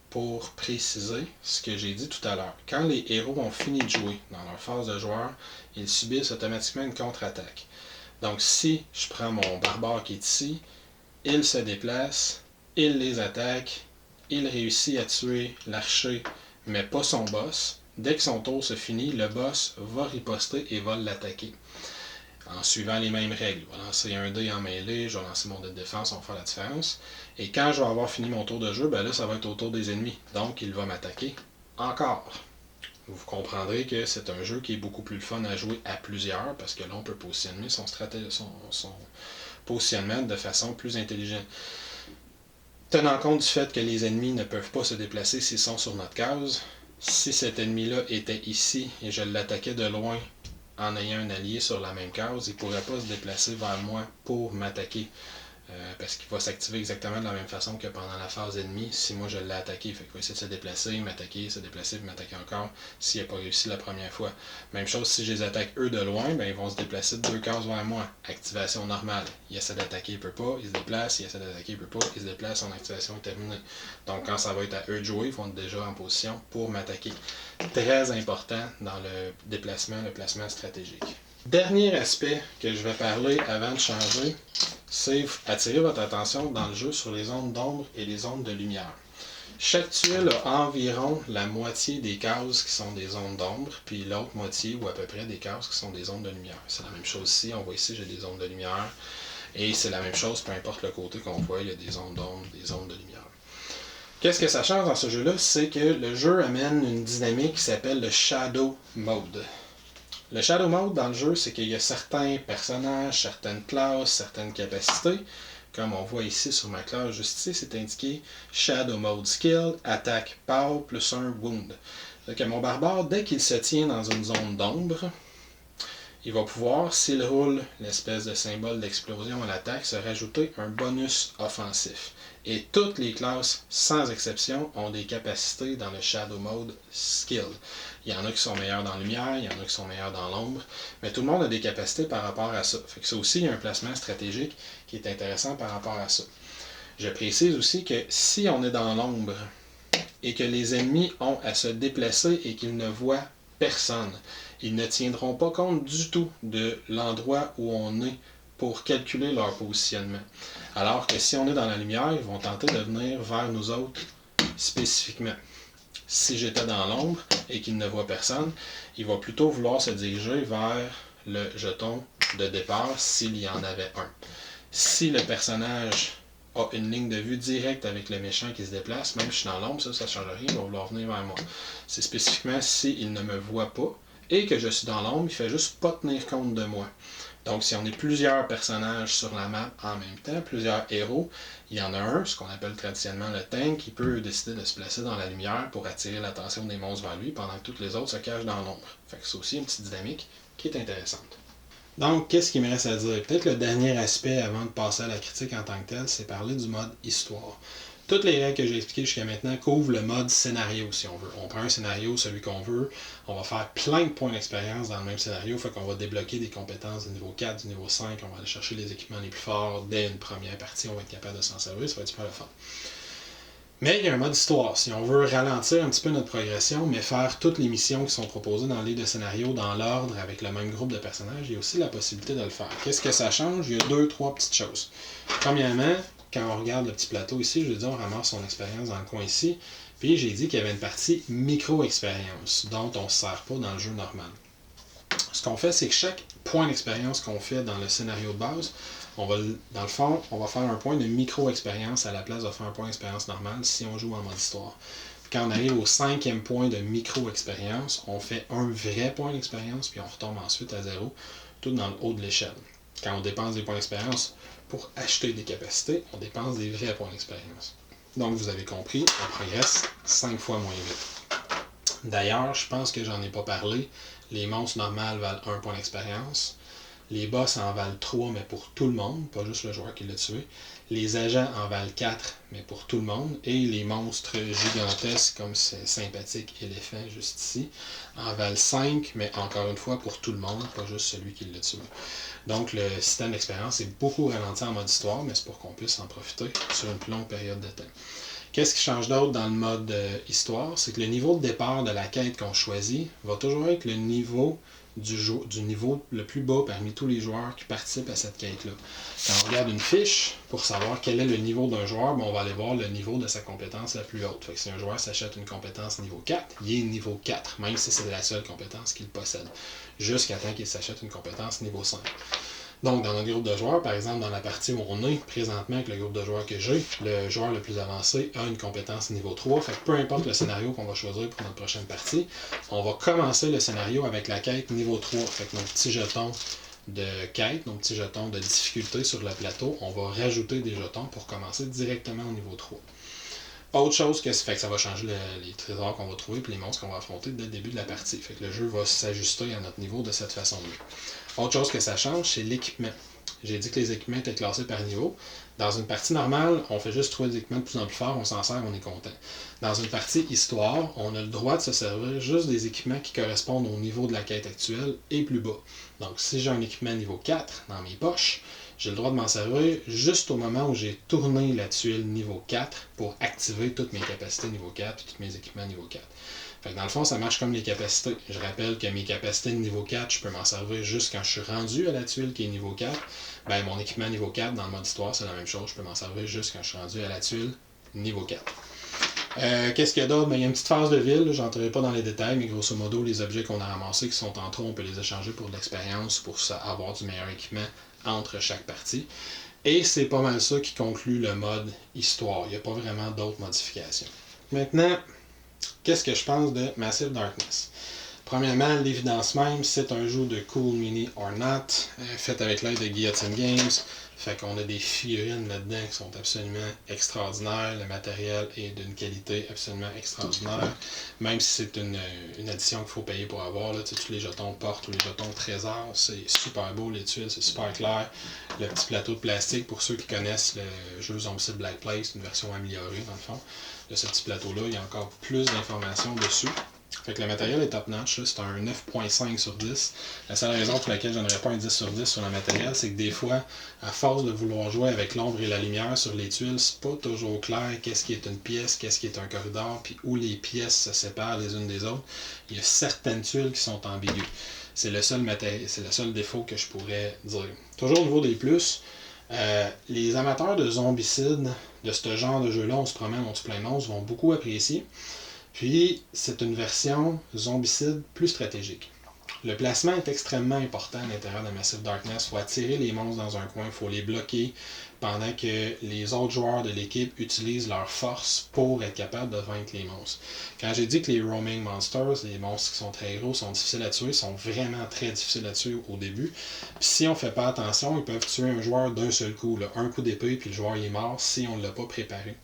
Speaker 1: pour préciser ce que j'ai dit tout à l'heure. Quand les héros ont fini de jouer dans leur phase de joueur, ils subissent automatiquement une contre-attaque. Donc si je prends mon barbare qui est ici, il se déplace, il les attaque, il réussit à tuer l'archer, mais pas son boss. Dès que son tour se finit, le boss va riposter et va l'attaquer. En suivant les mêmes règles. Je vais lancer un dé en mêlée, je vais lancer mon dé de défense, on va faire la différence. Et quand je vais avoir fini mon tour de jeu, ben là, ça va être au tour des ennemis. Donc, il va m'attaquer encore. Vous comprendrez que c'est un jeu qui est beaucoup plus fun à jouer à plusieurs, parce que là, on peut positionner son positionnement de façon plus intelligente. Tenant compte du fait que les ennemis ne peuvent pas se déplacer s'ils sont sur notre case, si cet ennemi-là était ici et je l'attaquais de loin en ayant un allié sur la même case, il ne pourrait pas se déplacer vers moi pour m'attaquer. Parce qu'il va s'activer exactement de la même façon que pendant la phase ennemie si moi je l'ai attaqué. Fait qu'il va essayer de se déplacer, m'attaquer, se déplacer, m'attaquer encore s'il n'a pas réussi la première fois. Même chose si je les attaque eux de loin, ben ils vont se déplacer de 2 cases vers moi. Activation normale. Il essaie d'attaquer, il peut pas, il se déplace, il essaie d'attaquer, il peut pas, il se déplace, son activation est terminée. Donc quand ça va être à eux de jouer, ils vont être déjà en position pour m'attaquer. Très important dans le déplacement, le placement stratégique. Dernier aspect que je vais parler avant de changer, c'est attirer votre attention dans le jeu sur les ondes d'ombre et les ondes de lumière. Chaque tuile a environ la moitié des cases qui sont des ondes d'ombre, puis l'autre moitié ou à peu près des cases qui sont des ondes de lumière. C'est la même chose ici, on voit ici j'ai des ondes de lumière, et c'est la même chose peu importe le côté qu'on voit, il y a des ondes d'ombre, des ondes de lumière. Qu'est-ce que ça change dans ce jeu-là? C'est que le jeu amène une dynamique qui s'appelle le Shadow Mode. Le Shadow Mode dans le jeu, c'est qu'il y a certains personnages, certaines classes, certaines capacités. Comme on voit ici sur ma classe juste ici, c'est indiqué Shadow Mode Skill, Attaque Power plus 1 Wound. Donc mon barbare, dès qu'il se tient dans une zone d'ombre, il va pouvoir, s'il roule l'espèce de symbole d'explosion à l'attaque, se rajouter un bonus offensif. Et toutes les classes, sans exception, ont des capacités dans le Shadow Mode Skill. Il y en a qui sont meilleurs dans la lumière, il y en a qui sont meilleurs dans l'ombre, mais tout le monde a des capacités par rapport à ça. Fait que ça aussi, il y a un placement stratégique qui est intéressant par rapport à ça. Je précise aussi que si on est dans l'ombre et que les ennemis ont à se déplacer et qu'ils ne voient personne, ils ne tiendront pas compte du tout de l'endroit où on est pour calculer leur positionnement. Alors que si on est dans la lumière, ils vont tenter de venir vers nous autres spécifiquement. Si j'étais dans l'ombre et qu'il ne voit personne, il va plutôt vouloir se diriger vers le jeton de départ s'il y en avait un. Si le personnage a une ligne de vue directe avec le méchant qui se déplace, même si je suis dans l'ombre, ça ne change rien, il va vouloir venir vers moi. C'est spécifiquement s'il ne me voit pas et que je suis dans l'ombre, il ne fait juste pas tenir compte de moi. Donc, si on est plusieurs personnages sur la map en même temps, plusieurs héros, il y en a un, ce qu'on appelle traditionnellement le tank, qui peut décider de se placer dans la lumière pour attirer l'attention des monstres vers lui, pendant que toutes les autres se cachent dans l'ombre. Fait que c'est aussi une petite dynamique qui est intéressante. Donc, qu'est-ce qu'il me reste à dire? Peut-être le dernier aspect avant de passer à la critique en tant que telle, c'est parler du mode histoire. Toutes les règles que j'ai expliquées jusqu'à maintenant couvrent le mode scénario, si on veut. On prend un scénario, celui qu'on veut, on va faire plein de points d'expérience dans le même scénario, fait qu'on va débloquer des compétences du niveau 4, du niveau 5, on va aller chercher les équipements les plus forts dès une première partie, on va être capable de s'en servir, ça va être super le fun. Mais il y a un mode histoire. Si on veut ralentir un petit peu notre progression, mais faire toutes les missions qui sont proposées dans le livre de scénario dans l'ordre avec le même groupe de personnages, il y a aussi la possibilité de le faire. Qu'est-ce que ça change? Il y a 2-3 petites choses. Premièrement, quand on regarde le petit plateau ici, je veux dire, on ramasse son expérience dans le coin ici, puis j'ai dit qu'il y avait une partie micro-expérience, dont on ne se sert pas dans le jeu normal. Ce qu'on fait, c'est que chaque point d'expérience qu'on fait dans le scénario de base, dans le fond, on va faire un point de micro-expérience à la place de faire un point d'expérience normale si on joue en mode histoire. Quand on arrive au 5e point de micro-expérience, on fait un vrai point d'expérience, puis on retombe ensuite à 0, tout dans le haut de l'échelle. Quand on dépense des points d'expérience pour acheter des capacités, on dépense des vrais points d'expérience. Donc vous avez compris, on progresse 5 fois moins vite. D'ailleurs, je pense que j'en ai pas parlé, les monstres normales valent 1 point d'expérience. Les boss en valent 3, mais pour tout le monde, pas juste le joueur qui l'a tué. Les agents en valent 4, mais pour tout le monde. Et les monstres gigantesques, comme ce sympathique éléphant juste ici, en valent 5, mais encore une fois pour tout le monde, pas juste celui qui l'a tué. Donc le système d'expérience est beaucoup ralenti en mode histoire, mais c'est pour qu'on puisse en profiter sur une plus longue période de temps. Qu'est-ce qui change d'autre dans le mode histoire? C'est que le niveau de départ de la quête qu'on choisit va toujours être le niveau du niveau le plus bas parmi tous les joueurs qui participent à cette quête-là. Quand on regarde une fiche, pour savoir quel est le niveau d'un joueur, on va aller voir le niveau de sa compétence la plus haute. Fait que si un joueur s'achète une compétence niveau 4, il est niveau 4, même si c'est la seule compétence qu'il possède, jusqu'à temps qu'il s'achète une compétence niveau 5. Donc, dans notre groupe de joueurs, par exemple, dans la partie où on est présentement avec le groupe de joueurs que j'ai, le joueur le plus avancé a une compétence niveau 3. Fait que peu importe le scénario qu'on va choisir pour notre prochaine partie, on va commencer le scénario avec la quête niveau 3. Fait que nos petits jetons de quête, nos petits jetons de difficulté sur le plateau, on va rajouter des jetons pour commencer directement au niveau 3. Autre chose que fait que ça va changer les trésors qu'on va trouver et les monstres qu'on va affronter dès le début de la partie. Fait que le jeu va s'ajuster à notre niveau de cette façon-là. Autre chose que ça change, c'est l'équipement. J'ai dit que les équipements étaient classés par niveau. Dans une partie normale, on fait juste trouver des équipements de plus en plus forts, on s'en sert, on est content. Dans une partie histoire, on a le droit de se servir juste des équipements qui correspondent au niveau de la quête actuelle et plus bas. Donc si j'ai un équipement niveau 4 dans mes poches, j'ai le droit de m'en servir juste au moment où j'ai tourné la tuile niveau 4 pour activer toutes mes capacités niveau 4 et tous mes équipements niveau 4. Fait que dans le fond, ça marche comme les capacités. Je rappelle que mes capacités de niveau 4, je peux m'en servir juste quand je suis rendu à la tuile qui est niveau 4. Ben, mon équipement niveau 4 dans le mode histoire, c'est la même chose. Je peux m'en servir juste quand je suis rendu à la tuile niveau 4. Qu'est-ce qu'il y a d'autre? Ben, il y a une petite phase de ville, je n'entrerai pas dans les détails, mais grosso modo, les objets qu'on a ramassés qui sont en trop, on peut les échanger pour de l'expérience, pour avoir du meilleur équipement entre chaque partie. Et c'est pas mal ça qui conclut le mode histoire. Il n'y a pas vraiment d'autres modifications. Maintenant, qu'est-ce que je pense de Massive Darkness? Premièrement, l'évidence même, c'est un jeu de Cool Mini or Not, fait avec l'aide de Guillotine Games. Fait qu'on a des figurines là-dedans qui sont absolument extraordinaires. Le matériel est d'une qualité absolument extraordinaire. Même si c'est une édition qu'il faut payer pour avoir. Là, tous les jetons portes ou les jetons trésors, c'est super beau. Les tuiles, c'est super clair. Le petit plateau de plastique, pour ceux qui connaissent le jeu Zombicide Black Plague, c'est une version améliorée dans le fond. De ce petit plateau-là, il y a encore plus d'informations dessus. Fait que le matériel est top-notch, c'est un 9.5 sur 10. La seule raison pour laquelle je n'aurais pas un 10 sur 10 sur le matériel, c'est que des fois, à force de vouloir jouer avec l'ombre et la lumière sur les tuiles, c'est pas toujours clair qu'est-ce qui est une pièce, qu'est-ce qui est un corridor, puis où les pièces se séparent les unes des autres. Il y a certaines tuiles qui sont ambiguës. C'est le seul défaut que je pourrais dire. Toujours au niveau des plus, les amateurs de zombicide, de ce genre de jeu-là, on se promène, on se plein de monstres, vont beaucoup apprécier. Puis, c'est une version zombicide plus stratégique. Le placement est extrêmement important à l'intérieur de Massive Darkness. Il faut attirer les monstres dans un coin, il faut les bloquer pendant que les autres joueurs de l'équipe utilisent leur force pour être capables de vaincre les monstres. Quand j'ai dit que les roaming monsters, les monstres qui sont très gros, sont difficiles à tuer, sont vraiment très difficiles à tuer au début. Puis si on ne fait pas attention, ils peuvent tuer un joueur d'un seul coup. Là. Un coup d'épée, puis le joueur est mort si on ne l'a pas préparé.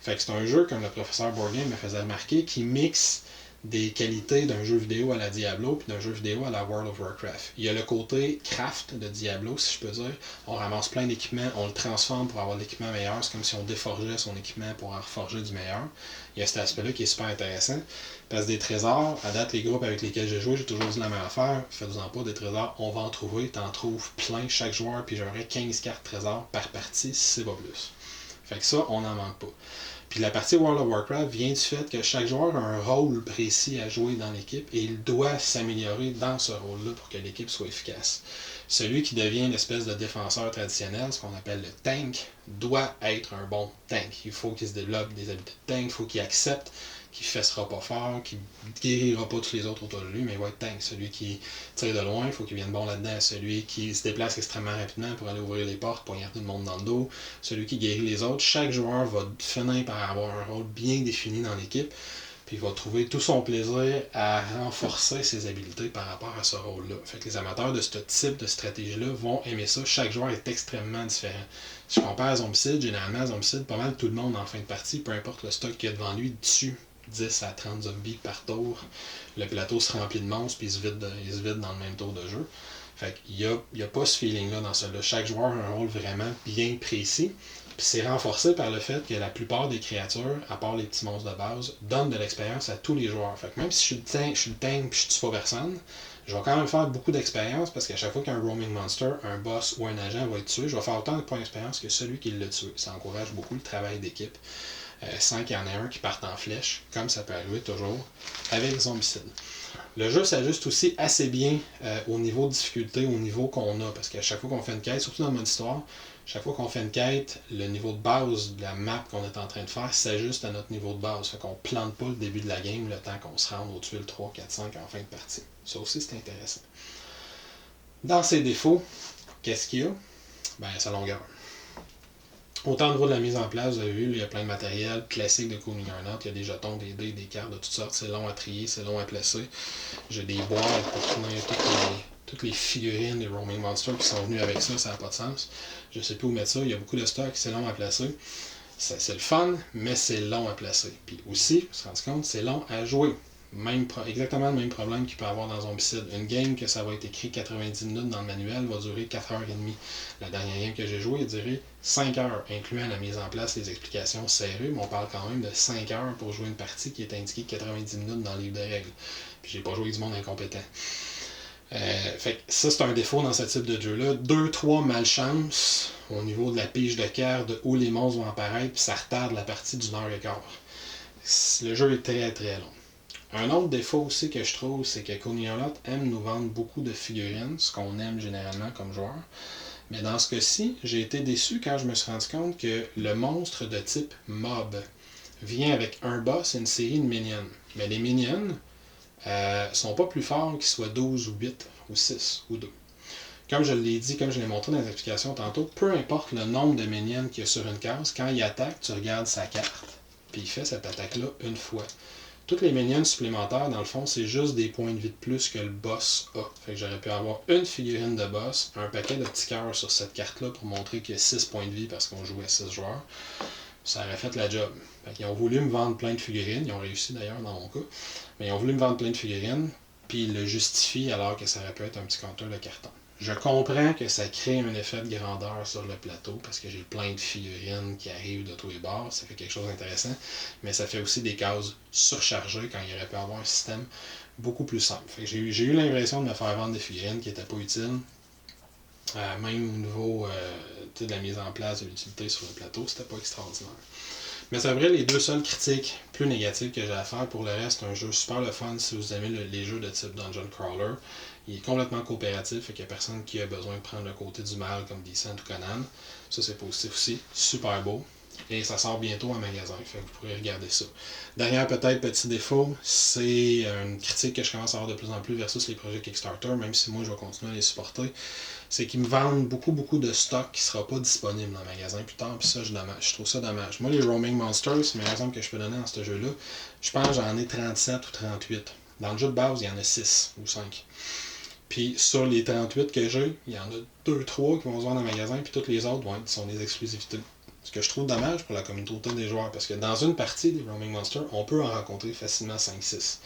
Speaker 1: Fait que c'est un jeu, comme le professeur Bourgain me faisait remarquer, qui mixe des qualités d'un jeu vidéo à la Diablo puis d'un jeu vidéo à la World of Warcraft. Il y a le côté craft de Diablo, si je peux dire. On ramasse plein d'équipements, on le transforme pour avoir l'équipement meilleur. C'est comme si on déforgeait son équipement pour en reforger du meilleur. Il y a cet aspect-là qui est super intéressant. Parce que des trésors, à date, les groupes avec lesquels j'ai joué, j'ai toujours dit la même affaire. Faites-en pas des trésors, on va en trouver. T'en trouves plein chaque joueur, puis j'aurai 15 cartes trésors par partie, si c'est pas plus. Fait que ça, on n'en manque pas. Puis la partie World of Warcraft vient du fait que chaque joueur a un rôle précis à jouer dans l'équipe et il doit s'améliorer dans ce rôle-là pour que l'équipe soit efficace. Celui qui devient l'espèce de défenseur traditionnel, ce qu'on appelle le tank, doit être un bon tank. Il faut qu'il se développe des habiletés de tank, il faut qu'il accepte qu'il ne fessera pas fort, qu'il ne guérira pas tous les autres autour de lui, mais il va être tank. Celui qui tire de loin, il faut qu'il vienne bon là-dedans. Celui qui se déplace extrêmement rapidement pour aller ouvrir les portes, pour garder le monde dans le dos. Celui qui guérit les autres. Chaque joueur va finir par avoir un rôle bien défini dans l'équipe, puis il va trouver tout son plaisir à renforcer ses habiletés par rapport à ce rôle-là. Fait que les amateurs de ce type de stratégie-là vont aimer ça. Chaque joueur est extrêmement différent. Si je compare à Zombicide, généralement, Zombicide, pas mal tout le monde en fin de partie, peu importe le stock qu'il y a devant lui, dessus 10 à 30 zombies par tour. Le plateau se remplit de monstres puis il se vide dans le même tour de jeu. Fait qu'il y a pas ce feeling-là dans celui-là. Chaque joueur a un rôle vraiment bien précis. Puis c'est renforcé par le fait que la plupart des créatures, à part les petits monstres de base, donnent de l'expérience à tous les joueurs. Fait que même si je suis le tank puis je tue pas personne, je vais quand même faire beaucoup d'expérience parce qu'à chaque fois qu'un roaming monster, un boss ou un agent va être tué, je vais faire autant de points d'expérience que celui qui l'a tué. Ça encourage beaucoup le travail d'équipe. Sans qu'il y en ait un qui parte en flèche, comme ça peut arriver toujours avec Zombicide. Le jeu s'ajuste aussi assez bien au niveau de difficulté, au niveau qu'on a, parce qu'à chaque fois qu'on fait une quête, surtout dans le mode histoire, chaque fois qu'on fait une quête, le niveau de base de la map qu'on est en train de faire s'ajuste à notre niveau de base. Fait qu'on ne plante pas le début de la game le temps qu'on se rende aux tuiles 3, 4, 5 en fin de partie. Ça aussi, c'est intéressant. Dans ses défauts, Qu'est-ce qu'il y a? Ben, sa longueur. Autant au niveau de la mise en place, vous avez vu, il y a plein de matériel classique de Cool Mini Earnout. Il y a des jetons, des dés, des cartes de toutes sortes. C'est long à trier, c'est long à placer. J'ai des boîtes pour tenir toutes les figurines des Roaming Monsters qui sont venues avec ça, ça n'a pas de sens. Je ne sais plus où mettre ça, il y a beaucoup de stock, c'est long à placer. C'est le fun, mais c'est long à placer. Puis aussi, vous vous rendez compte, c'est long à jouer. Exactement le même problème qu'il peut avoir dans Zombicide. Une game que ça va être écrit 90 minutes dans le manuel va durer 4h30. La dernière game que j'ai jouée a duré 5 heures, incluant la mise en place, les explications serrées, mais on parle quand même de 5 heures pour jouer une partie qui est indiquée 90 minutes dans le livre de règles. Puis j'ai pas joué avec du monde incompétent. Fait que ça, c'est un défaut dans ce type de jeu-là. 2-3 malchances au niveau de la pige de cartes, de où les monstres vont apparaître, puis ça retarde la partie d'une heure et quart. Le jeu est très très long. Un autre défaut aussi que je trouve, c'est que Cool Mini Earnout aime nous vendre beaucoup de figurines, ce qu'on aime généralement comme joueur. Mais dans ce cas-ci, j'ai été déçu quand je me suis rendu compte que le monstre de type mob vient avec un boss et une série de minions. Mais les minions sont pas plus forts qu'ils soient 12 ou 8 ou 6 ou 2. Comme je l'ai dit, comme je l'ai montré dans les explications tantôt, peu importe le nombre de minions qu'il y a sur une case, quand il attaque, tu regardes sa carte, puis il fait cette attaque-là une fois. Toutes les minions supplémentaires, dans le fond, c'est juste des points de vie de plus que le boss a. Fait que j'aurais pu avoir une figurine de boss, un paquet de petits cœurs sur cette carte-là pour montrer qu'il y a 6 points de vie parce qu'on jouait 6 joueurs. Ça aurait fait la job. Fait qu'ils ont voulu me vendre plein de figurines, ils ont réussi d'ailleurs dans mon cas, mais ils ont voulu me vendre plein de figurines, puis ils le justifient alors que ça aurait pu être un petit compteur de carton. Je comprends que ça crée un effet de grandeur sur le plateau parce que j'ai plein de figurines qui arrivent de tous les bords, ça fait quelque chose d'intéressant, mais ça fait aussi des cases surchargées quand il aurait pu avoir un système beaucoup plus simple. Fait que j'ai eu l'impression de me faire vendre des figurines qui n'étaient pas utiles, même au niveau de la mise en place de l'utilité sur le plateau, c'était pas extraordinaire. Mais c'est vrai, les deux seules critiques plus négatives que j'ai à faire. Pour le reste, c'est un jeu super le fun si vous aimez les jeux de type Dungeon Crawler. Il est complètement coopératif, fait qu'il n'y a personne qui a besoin de prendre le côté du mal comme Descent ou Conan. Ça, c'est positif aussi. Super beau. Et ça sort bientôt en magasin, fait que vous pourrez regarder ça. Derrière, peut-être, petit défaut, c'est une critique que je commence à avoir de plus en plus versus les projets Kickstarter, même si moi, je vais continuer à les supporter. C'est qu'ils me vendent beaucoup de stock qui ne sera pas disponible dans le magasin plus tard, puis ça, je trouve ça dommage. Moi, les Roaming Monsters, c'est le meilleur exemple que je peux donner dans ce jeu-là. Je pense que j'en ai 37 ou 38. Dans le jeu de base, il y en a 6 ou 5. Puis sur les 38 que j'ai, il y en a 2-3 qui vont se vendre dans le magasin, puis toutes les autres sont des exclusivités. Ce que je trouve dommage pour la communauté des joueurs, parce que dans une partie des Roaming Monsters, on peut en rencontrer facilement 5-6.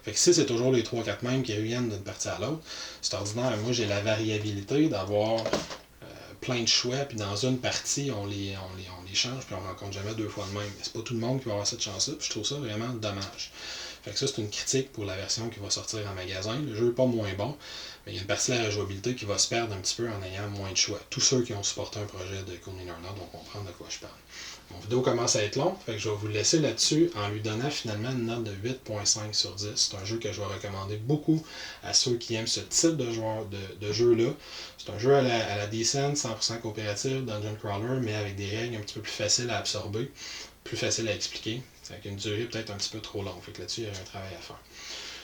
Speaker 1: Fait que si c'est toujours les 3-4 mêmes qui reviennent d'une partie à l'autre, c'est ordinaire. Moi, j'ai la variabilité d'avoir plein de choix, puis dans une partie, on les change, puis on rencontre jamais 2 fois le même. C'est pas tout le monde qui va avoir cette chance-là, puis je trouve ça vraiment dommage. Fait que ça, c'est une critique pour la version qui va sortir en magasin. Le jeu n'est pas moins bon, mais il y a une partie de la rejouabilité qui va se perdre un petit peu en ayant moins de choix. Tous ceux qui ont supporté un projet de Cool Mini Earnout vont comprendre de quoi je parle. Mon vidéo commence à être longue, fait que je vais vous laisser là-dessus en lui donnant finalement une note de 8.5 sur 10. C'est un jeu que je vais recommander beaucoup à ceux qui aiment ce type de jeu-là. C'est un jeu à la Descent, 100% coopératif, Dungeon Crawler, mais avec des règles un petit peu plus faciles à absorber, plus faciles à expliquer. Avec une durée peut-être un petit peu trop longue. Fait que là-dessus, il y a un travail à faire.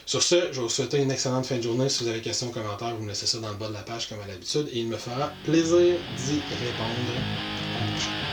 Speaker 1: Sur ce, je vais vous souhaiter une excellente fin de journée. Si vous avez des questions ou commentaires, vous me laissez ça dans le bas de la page comme à l'habitude et il me fera plaisir d'y répondre. À la prochaine.